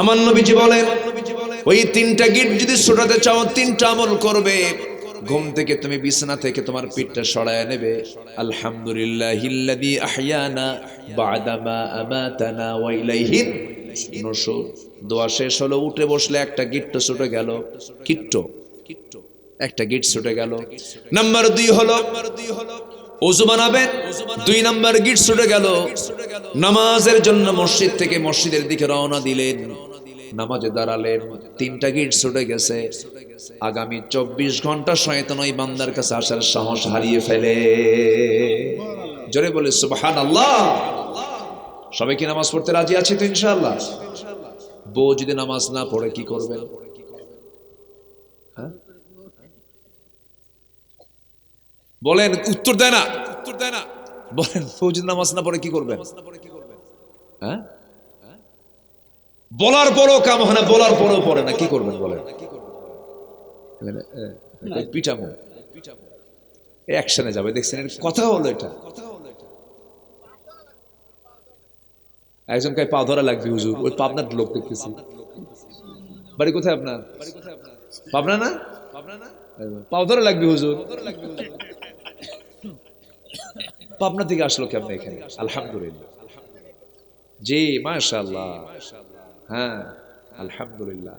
আমার নবীজি বলেন ওই 3টা গিট যদি ছোটাতে চাও 3টা আমল করবে। ঘুম থেকে তুমি বিছানা থেকে তোমার পিঠটা সরায় নেবে, আলহামদুলিল্লাহিল্লাযী আহইয়ানা বা'দা মা আমাতানা ওয়া ইলাইহিন নুশুর। দোয়া শেষ হলো, উঠে বসলে একটা গিট ছুটে গেল, একটা গিট ছুটে গেল। নাম্বার 2 হলো ওযু বানাবেন, 2 নাম্বার গিট ছুটে গেল। নামাজের জন্য মসজিদ থেকে মসজিদের দিকে রওনা দিলেন, নামাজে দাঁড়ালেন, 3টা গিট ছুটে গেছে। আগামী 24 ঘন্টা শয়তান ওই বান্দার কাছে আসার সাহস হারিয়ে ফেলে। জোরে বলে সুবহানাল্লাহ। সবাই কি নামাজ পড়তে রাজি আছে তো ইনশাআল্লাহ? বউ যদি নামাজ না পড়ে কি করবেন? হ্যাঁ বলেন, উত্তর দেয় না, বলেন। বউ যদি নামাজ না পড়ে কি করবেন? হ্যাঁ, বলার পরও কাম হয় না, বলার পরও পড়ে না, কি করবেন বলেন? পিটামো, অ্যাকশনে যাবে। দেখছেন এর কথা হলো এটা। একজন কয় পা ধরা লাগবে হুজুর, ওই পাবনার লোক দেখতেছি। বাড়ি কোথায় আপনার? পাবনা না? পা ধরা লাগবে হুজুর। পাবনা থেকে আসলো কেমন এখানে? আলহামদুলিল্লাহ, জি মাশাআল্লাহ, হ্যাঁ আলহামদুলিল্লাহ,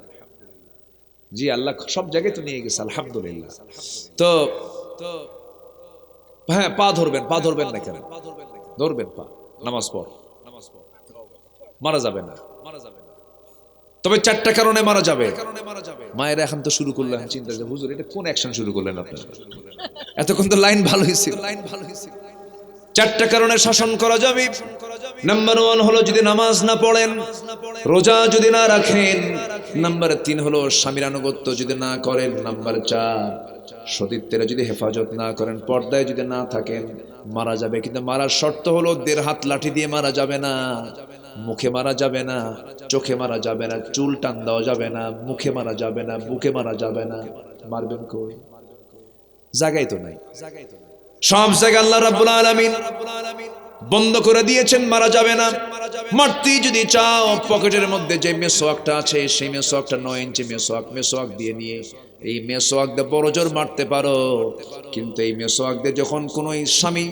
জি আল্লাহ সব জায়গায় তো নিয়ে গেছে আলহামদুলিল্লাহ। তো হ্যাঁ, পা ধরবেন, পা ধরবেন না কেন? ধরবেন পা, নামাজ পড়, মারা যাবে না। তবে 4টা কারণে মারা যাবে। মায়ের এখন তো শুরু করলেন চিন্তা, হুজুর এটা কোন অ্যাকশন শুরু করলেন আপনারা? এতক্ষণ তো লাইন ভালোই ছিল। 4টা কারণে শাসন করা যাবে। নাম্বার 1 হলো যদি নামাজ না পড়েন, রোজা যদি না রাখেন। নাম্বার 3 হলো স্বামীর আনুগত্য যদি না করেন। নাম্বার 4 সতীত্বের যদি হেফাজত না করেন, পর্দায় যদি না থাকেন, মারা যাবে। কিন্তু মারার শর্ত হলো 1.5 হাত লাঠি দিয়ে মারা যাবে না, মুখে মারা যাবে না, চোখে মারা যাবে না, চুল টান দেওয়া যাবে না, মুখে মারা যাবে না, বুকে মারা যাবে না। মারবেন কই? জায়গায় তো নাই। সব জায়গা আল্লাহ রাব্বুল আলামিন বন্ধ করে দিয়েছেন, মারা যাবে না। মারতে যদি চাও, পকেটের মধ্যে যে মেসওয়াকটা আছে সেই মেসওয়াকটা 9 ইঞ্চি মেসওয়াক দিয়ে নিয়ে এই মেসওয়াক দিয়ে বড় জোর মারতে পারো। কিন্তু এই মেসওয়াক দিয়ে যখন কোনো স্বামী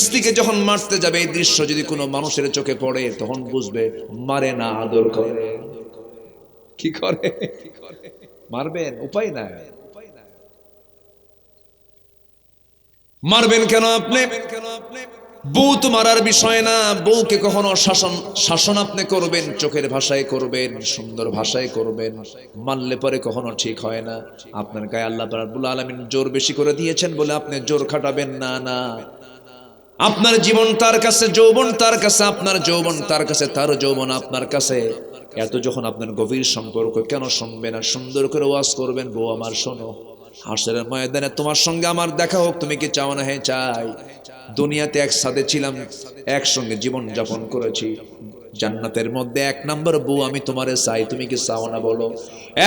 স্ত্রীকে যখন মারতে যাবে, এই দৃশ্য যদি কোনো মানুষের চোখে পড়ে, তখন বুঝবে মারে না, আদর করে। কি করে? মারবেন, উপায় নাই। মারবেন কেন আপনি? বউ তো মারার বিষয় না। বউকে কখনো শাসন আপনি করবেন, চোখের ভাষায় করবেন, সুন্দর ভাষায় করবেন। মানলে পরে কখনো ঠিক হয় না। আপনার গায়ে আল্লাহ রাব্বুল আলামিন জোর বেশি করে দিয়েছেন বলে আপনি জোর খাটাবেন না, না। আপনার জীবন তার কাছে, যৌবন তার কাছে, আপনার যৌবন তার কাছে, তার যৌবন আপনার কাছে। এত যখন আপনার গভীর সম্পর্ক, কেন শুনবে না? সুন্দর করে ওয়াজ করবেন, বউ আমার শোনো, হাসরের ময়দানে তোমার সঙ্গে আমার দেখা হোক, তুমি কি চাও না? হ্যাঁ চাই। দুনিয়াতে একসাথে ছিলাম, একসঙ্গে জীবন যাপন করেছি, জান্নাতের মধ্যে এক নম্বর বউ আমি তোমারে চাই, তুমি কি চাও না বলো?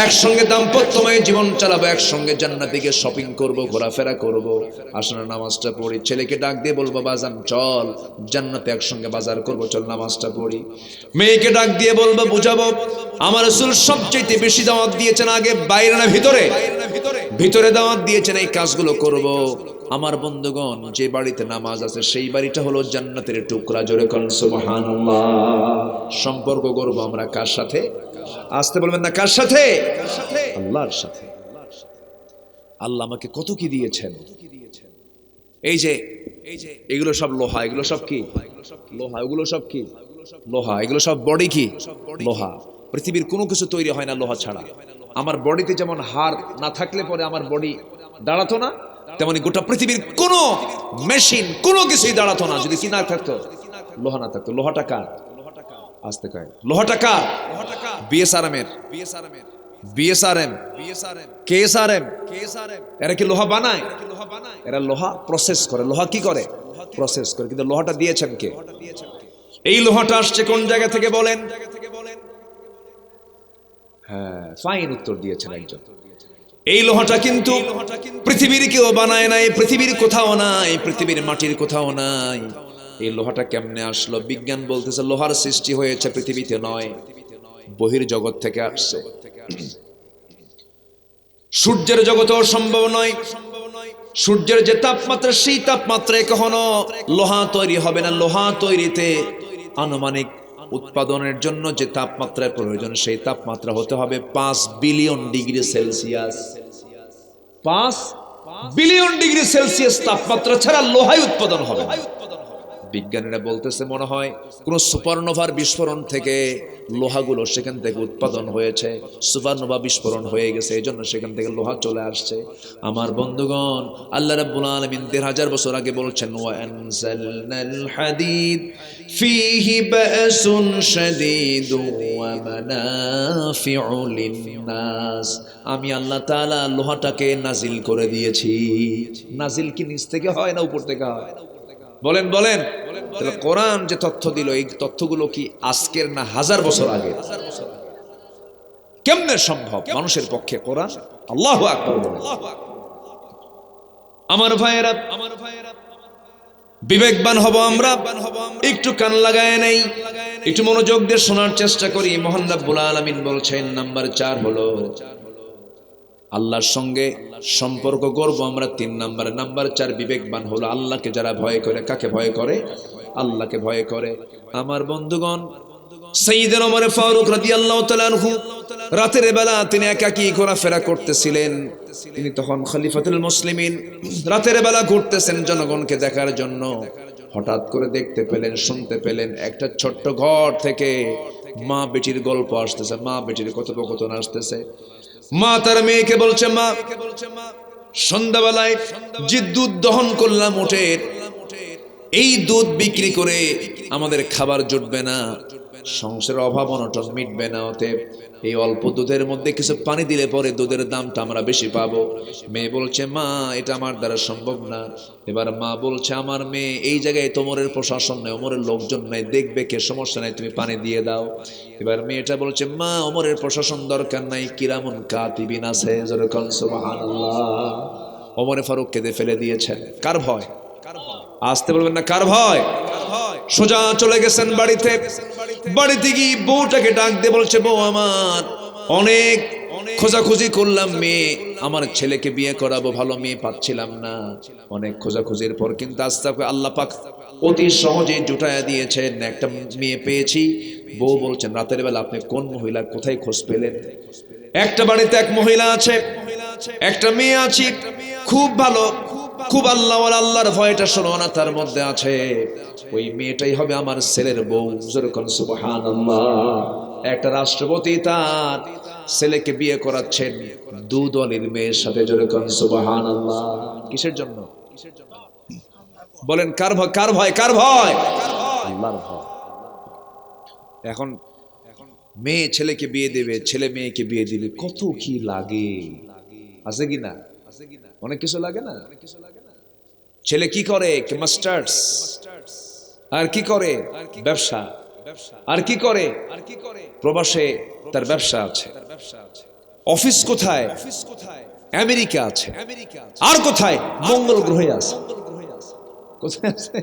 একসঙ্গে দাম্পত্যময় জীবন চালাবো, একসঙ্গে জান্নাতে গিয়ে শপিং করব, ঘোরাফেরা করব, আসলে নামাজটা পড়ি। ছেলেকে ডাক দিয়ে বলবো বাজান চল জান্নাতে একসঙ্গে বাজার করব, চল নামাজটা পড়ি। মেয়েকে ডাক দিয়ে বলবো, বুঝাবো আমার রাসূল সবচেয়ে বেশি দাওয়াত দিয়েছেন আগে বাইরে না ভিতরে? ভিতরে দাওয়াত দিয়েছেন, এই কাজগুলো করব। আমার বন্ধুগণ, যে বাড়িতে নামাজ আছে সেই বাড়িটা হলো জান্নাতের টুকরা। জোরে কোন সুবহানাল্লাহ। সম্পর্ক করব আমরা কার সাথে? আসতে বলবেন না, কার সাথে? আল্লাহর সাথে। আল্লাহ আমাকে কত কি দিয়েছেন। এই যে এগুলো সব লোহা, এগুলো সব কি লোহা, এগুলো সব কি লোহা, এগুলো সব বডি কি লোহা। পৃথিবীর কোনো কিছু তৈরি হয় না লোহা ছাড়া। আমার বডিতে যেমন হাড় না থাকলে পরে আমার বডি দাঁড়াতো না, তেমনি গোটা পৃথিবীর কোনো মেশিন কোনো কিছুই দাঁড়াতো না যদি কি না থাকতো, লোহা না থাকতো। লোহাটা কার? আসতে কয় লোহাটা কার? বিএসআরএম এর, বিএসআরএম, কেএসআরএম। এরা কি লোহা বানায়? এরা লোহা প্রসেস করে। লোহা কি করে? প্রসেস করে। কিন্তু লোহাটা দিয়েছেন কে? এই লোহাটা আসছে কোন জায়গা থেকে বলেন? হ্যাঁ, ফাইন উত্তর দিয়েছেন একজন। এই লোহাটা কিন্তু পৃথিবীর কেউ বানায় নাই, পৃথিবীর কোথাও নাই, পৃথিবীর মাটির কোথাও নাই। এই লোহাটা কেমনে আসলো? বিজ্ঞান বলতেছে লোহার সৃষ্টি হয়েছে পৃথিবীতে নয়, বহির জগৎ থেকে আসছে। সূর্যের জগতেও সম্ভব নয়। সূর্যের যে তাপমাত্রা, সেই তাপমাত্রায় কখনো লোহা তৈরি হবে না। লোহা তৈরিতে আনুমানিক উৎপাদনের জন্য যে তাপমাত্রার প্রয়োজন, সেই তাপমাত্রা হতে হবে 5 billion degree Celsius. 5 billion degree Celsius তাপমাত্রা ছাড়া লোহাই উৎপাদন হবে না। বিজ্ঞানীরা বলতেছে মনে হয় কোন সুপারনোভার বিস্ফোরণ থেকে লোহাগুলো সেখান থেকে উৎপাদন হয়েছে। সুপারনোভা বিস্ফোরণ হয়ে গেছে, এই জন্য সেখান থেকে লোহা চলে আসছে। আমার বন্ধুগণ, আল্লাহ রাব্বুল আলামিন ১৫০০ বছর আগে বলছেন, ওয়া আনজালনাল হাদিদ ফীহি বাসুন শাদীদু ওয়া মানাফিউ লিন-নাস। আমি আল্লাহ তাআলা লোহাটাকে নাজিল করে দিয়েছি। নাজিল কি নিচ থেকে হয় না উপর থেকে হয়? বলেন বলেন। তাহলে কোরআন যে তথ্য দিল, এই তথ্যগুলো কি আজকের না হাজার বছর আগে? কেমনে সম্ভব মানুষের পক্ষে কোরআন? আল্লাহু আকবার। আমার ভাইয়েরা, বিবেকবান হব আমরা, একটু কান লাগায় নেই, একটু মনোযোগ দিয়ে শোনার চেষ্টা করি। মহান রব্বুল আলামিন বলছেন নাম্বার 4 হলো আল্লাহর সঙ্গে সম্পর্ক করব আমরা ৩ নম্বরে। নাম্বার 4 বিবেকবান হলো আল্লাহকে যারা ভয় করে। কাকে ভয় করে? আল্লাহকে ভয় করে। আমার বন্ধুগণ, সাইয়েদনা ওমর ফারুক রাদিয়াল্লাহু তাআলা আনহু রাতের বেলা তিনি একাকী ঘোরাফেরা করতেছিলেন। তিনি তখন খলিফাতুল মুসলিমিন, রাতের বেলা ঘুরতেছেন জনগণকে দেখার জন্য। হঠাৎ করে দেখতে পেলেন, শুনতে পেলেন একটা ছোট্ট ঘর থেকে মা বেটির গল্প আসতেছে, মা বেটির কথোপকথন আসতেছে। মা তার মেয়েকে বলছে, মা সন্ধ্যাবেলায় যে দুধ দহন করলাম উটের, এই দুধ বিক্রি করে আমাদের খাবার জুটবে না, সংসারের অভাব অনটন মিটবে না। অতএব এই অল্প দুধের মধ্যে কিছু পানি দিলে পরে দুধের দামটা আমরা বেশি পাবো। মেয়ে বলছে, মা এটা আমার দ্বারা সম্ভব না। এবার মা বলছে, আমার মেয়ে এই জায়গায় তোমরের প্রশাসন নেই, ওমরের লোকজন নাই, দেখবে কে, সমস্যা নাই, তুমি পানি দিয়ে দাও। এবার মেয়েটা বলছে, মা ওমরের প্রশাসন দরকার নাই, কিরামুন কাতিবিন আছে। সুবহানাল্লাহ। ওমরে ফারুক কেঁদে ফেলে দিয়েছেন। কার ভয়? আসতে বলবেন না, কার ভয়? সোজা চলে গেছেন বাড়িতে। বাড়িতে গিয়ে বউটাকে ডাক দিয়ে বলছে, বউ আমার, অনেক খোঁজাখুঁজি করলাম, মেয়ে আমার ছেলেকে বিয়ে করাবো, ভালো মেয়ে পাচ্ছিলাম না। অনেক খোঁজাখুঁজির পর কিন্তু আস্তে আল্লাহ পাক অতি সহজেই জুটায়া দিয়েছেন, একটা মেয়ে পেয়েছি। বউ বলছেন, রাতের বেলা আপনি কোন মহিলা কোথায় খোঁজ পেলেন? একটা বাড়িতে এক মহিলা আছে, একটা মেয়ে আছে, খুব ভালো, খুব আল্লাহ আল্লাহর ভয়টা শোনো না তার মধ্যে আছে। ওই মেয়েটাই হবে আমার ছেলের বউ। যেরকম সুবহানাল্লাহ। একটা রাষ্ট্রপতি তার ছেলেকে বিয়ে করাচ্ছেন দুধ অলির মেয়ের সাথে। যেরকম সুবহানাল্লাহ। কিসের জন্য? বলেন কার ভয়? কার ভয়? কার ভয়? আল্লাহর ভয়। এখন মেয়ে ছেলেকে বিয়ে দেবে, ছেলে মেয়েকে বিয়ে দিবে, কত কি লাগে, আছে কি না? অনেক কিছু লাগে না? ছেলে কি করে? মাস্টার্স। আর কি করে? ব্যবসা। আর কি করে? প্রবাসে তার ব্যবসা আছে। অফিস কোথায়? আমেরিকা আছে। আর কোথায়? মঙ্গল গ্রহে আছে। কোথায় আছে?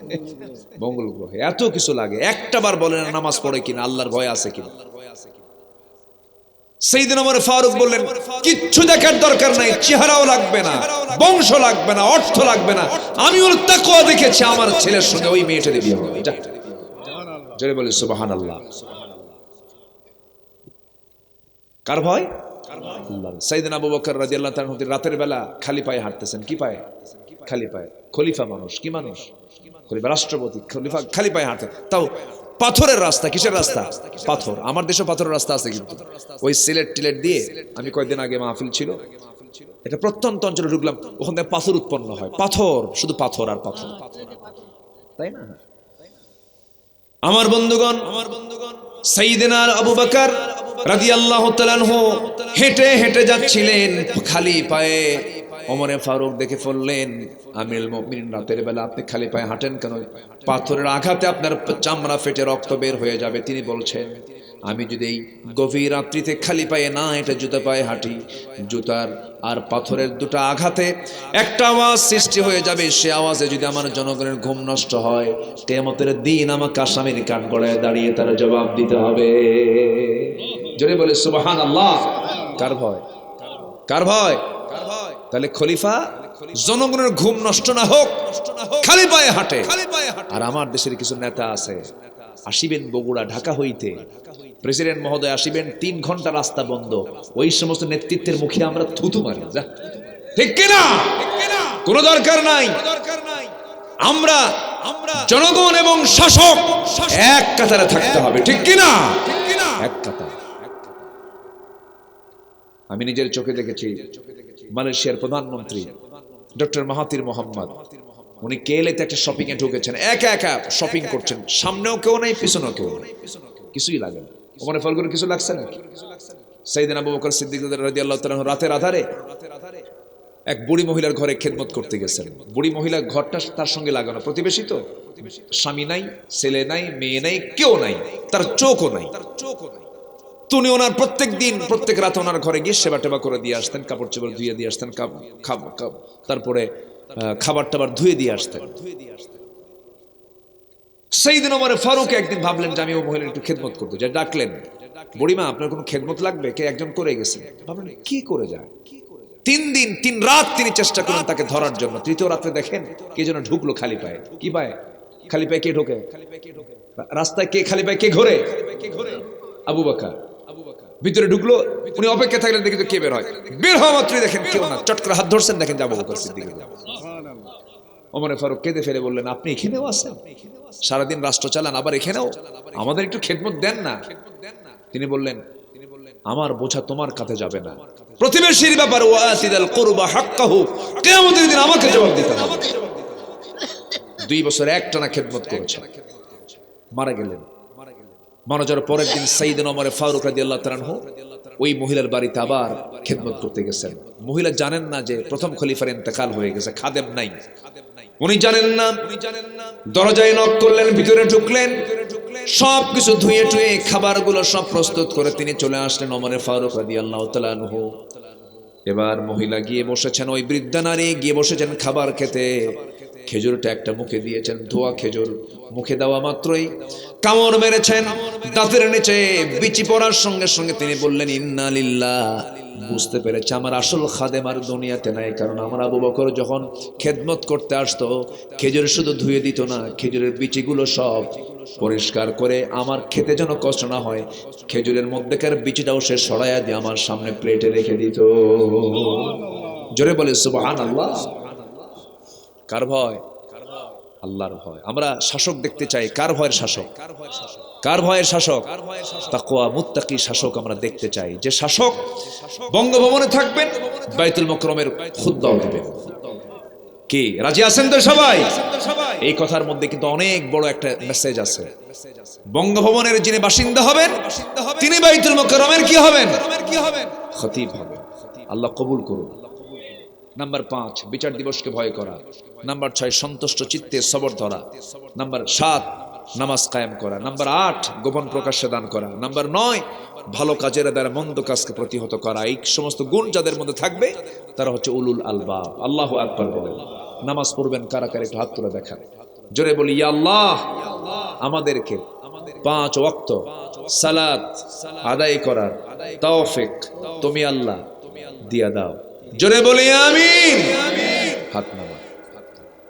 মঙ্গল গ্রহে। এত কিছু লাগে, একটা বার বলেন নামাজ পড়ে কিনা, আল্লাহর ভয় আছে কিনা? সাইয়েদনা ওমর ফারুক বললেন, কিচ্ছু দেখার দরকার নাই, চেহারাও লাগবে না, বংশ লাগবে না, অর্থ লাগবে না, আমি ওর তাকওয়া দেখেছি, আমার ছেলের সঙ্গে ওই মেয়েটার বিয়ে হবে। জোরে বলি সুবহানাল্লাহ। কার ভয়? আল্লাহর। সাইয়েদনা আবু বকর রাদিয়াল্লাহু তাআলা রাতের বেলা খালি পায়ে হাঁটতেছেন। কি পায়ে? খালি পায়ে। খলিফা মানুষ, কি মানুষ? খলিফা, রাষ্ট্রপতি, খলিফা খালি পায়ে হাঁটে, তাও পাথরের রাস্তা। কিসের রাস্তা? পাথর। আমার দেশে পাথরের রাস্তা আছে, কিন্তু ওই সিলেট টিলেট দিয়ে, আমি কয়েকদিন আগে মাহফিল ছিল, এটা প্রত্যন্ত অঞ্চলে ঢুকলাম, ওখান থেকে পাথর উৎপন্ন হয়, পাথর, শুধু পাথর আর পাথর, তাই না? আমার বন্ধুগণ, সাইয়েদনা আবু বকর রাদিয়াল্লাহু তাআলা আনহু হেঁটে হেঁটে যাচ্ছিলেন খালি পায়ে। ওমরে ফারুক দেখে বললেন, আমিরুল মুমিনিন, রাতের বেলা আপনি খালি পায়ে হাঁটেন কেন? পাথরের আঘাতে আপনার চামড়া ফেটে রক্ত বের হয়ে যাবে। তিনি বলছেন, আমি যদি এই গভীর রাত্রিতে খালি পায়ে না হেঁটে জুতা পায়ে হাঁটি, জুতার আর পাথরের দুটো আঘাতে একটা আওয়াজ সৃষ্টি হয়ে যাবে, সে আওয়াজে যদি আমার জনগণের ঘুম নষ্ট হয়, কিয়ামতের দিন আমাকে আসামির কাঠগড়ায় দাঁড়িয়ে তার জবাব দিতে হবে। জোরে বলে সুবহানাল্লাহ। কার ভয়? কার ভয়? তাহলে খলিফা জনগণের ঘুম নষ্ট না হোক, খালি পায়ে হাঁটে। আর আমার দেশের কিছু নেতা আছে, আসিবেন বগুড়া ঢাকা হইতে, প্রেসিডেন্ট মহোদয় আসিবেন, 3 ঘন্টা রাস্তা বন্ধ, ওই সমস্ত নেতৃত্বের মুখে আমরা থুতু মারি। ঠিক কিনা? কোনো দরকার নাই। আমরা জনগণ এবং শাসক এক কাতারে থাকতে হবে, ঠিক কিনা? এক কাতার। আমি নিজের চোখে দেখেছি, মালয়েশিয়ার প্রধানমন্ত্রী ডক্টর মাহাতির মোহাম্মদ, উনি কেএলএতে একটা শপিং এ ঢুকেছেন, একা একা শপিং করছেন, সামনেও কেউ নেই, পিছনেও কেউ নেই, কিছুই লাগে না। ওমর ফারুকের কিছু লাগছে নাকি? সাইয়েদনা আবু বকর সিদ্দিক রাদিয়াল্লাহু তাআলা রাতের আধারে এক বুড়ি মহিলার ঘরে খেদমত করতে গেছেন। বুড়ি মহিলা ঘরটা তার সঙ্গে লাগানো, প্রতিবেশী তো, স্বামী নাই, ছেলে নাই, মেয়ে নাই, কেউ নাই, তার চোখও নাই। তিনি ওনার প্রত্যেক দিন প্রত্যেক রাতে ওনার ঘরে গিয়ে সেবা টেবা করে দিয়ে আসতেন, কাপড় চোপড় ধুয়ে দিয়ে আসতেন, তারপরে খাবার টাবার ধুয়ে দিয়ে আসতেন। সাইয়েদনা ওমর ফারুক একদিন ভাবলেন যে আমি ওই মহিলার একটু খেদমত করতে যাই, ডাকলেন, বুড়িমা আপনার কোনো খেদমত লাগবে? কে একজন করে গেছে। ভাবলেন কি করে যায়। 3 দিন 3 রাত তিনি চেষ্টা করেন তাকে ধরার জন্য। তৃতীয় রাতে দেখেন কে যেন ঢুকলো খালি পায়ে। কি পায়ে? খালি পায়ে কে ঢোকে? রাস্তায় কে খালি পায়ে কে ঘোরে? আবু বকর। ভিতরে ঢুকলো, উনি অপেক্ষা থাকলেন, দেখি তো কে বের হয়। বের হওয়া মাত্রই দেখেন কেউ না, চট করে হাত ধরছেন, দেখেন আবু বকর সিদ্দিক। ওমর ফারুক কেঁদে ফেলে বললেন, আপনি এখানেও আছেন? সারাদিন রাষ্ট্র চালান, আবার এখানেও? আমাদের একটু খেদমত দেন না। তিনি বললেন, আমার বোঝা তোমার কাঁধে যাবে না। প্রতিবেশীর ব্যাপারে ওয়াতিদাল কুরবা হাক্কাহু, কিয়ামতের দিন আমাকে জবাব দিতে হবে। 2 বছর একটানা খেদমত করেছেন, মারা গেলেন। মারা যাওয়ার পরের দিন সাইয়েদনা ওমর ফারুক রাদিয়াল্লাহু তাআলা আনহু ওই মহিলার বাড়িতে আবার খেদমত করতে গেছেন। মহিলা জানেন না যে প্রথম খলিফার ইন্তেকাল হয়ে গেছে, খাদেম নাই, উনি জানেন না। দরজায় নক করলেন, ভিতরে ঢুকলেন, সবকিছু ধুয়ে টুয়ে খাবারগুলো সব প্রস্তুত করে তিনি চলে আসলেন ওমর ফারুক রাদিয়াল্লাহু তাআলা আনহু। এবার মহিলা গিয়ে বসেছেন, ওই বৃদ্ধা নারী গিয়ে বসেছেন খাবার খেতে। খেজুরটা একটা মুখে দিয়েছেন, ধোয়া খেজুর। মুখে দেওয়া মাত্রই কামড় মেরেছেন, দাঁতের নিচে বিচি পড়ার সঙ্গে সঙ্গে তিনি বললেন, ইন্না লিল্লাহ। বুঝতে পেরেছে আমার আসল খাদেম আর দুনিয়াতে নাই। কারণ আমার আবু বকর যখন খেদমত করতে আসতো, খেজুর শুধু ধুয়ে দিত না, খেজুরের বিচিগুলো সব পরিষ্কার করে, আমার খেতে যেন কষ্ট না হয়, খেজুরের মধ্যেকার বিচিটাও সে সরাইয়া দিয়ে আমার সামনে প্লেটে রেখে দিত। জোরে বলে সুবহানাল্লাহ। কার ভয়? আল্লাহর ভয়। আমরা শাসক দেখতে চাই, কার ভয়ের শাসক? কার ভয়ের শাসক? তাকওয়া মুত্তাকি শাসক আমরা দেখতে চাই, যে শাসক বঙ্গভবনে থাকবেন, বাইতুল মুকাররমের খুতবাও দিবেন। কি রাজি আছেন তো সবাই? এই কথার মধ্যে কিন্তু অনেক বড় একটা মেসেজ আছে। বঙ্গভবনের যিনি বাসিন্দা হবেন তিনি বাইতুল মুকাররমের কি হবেন? খতিব হবেন। আল্লাহ কবুল করুন। নাম্বার 5 বিচার দিবসকে ভয় করা। নাম্বার 6 সন্তুষ্ট চিত্তে সবর ধরা। নাম্বার 7 নামাজ কায়েম করা। নাম্বার 8 গোপন প্রকাশ্যে দান করা। নাম্বার 9 ভালো কাজের দ্বারা মন্দ কাজকে প্রতিহত করা। এই সমস্ত গুণ যাদের মধ্যে থাকবে তারা হচ্ছে উলুল আলবাব। আল্লাহু আকবার বলেন। নামাজ পড়বেন কারা কারা একটু হাত তুলে দেখান। জোরে বলি ইয়া আল্লাহ, আমাদেরকে 5 ওয়াক্ত সালাত আদায় করার তৌফিক তুমি আল্লাহ দিয়া দাও। জোরে বলি আমিন। হাত নামান।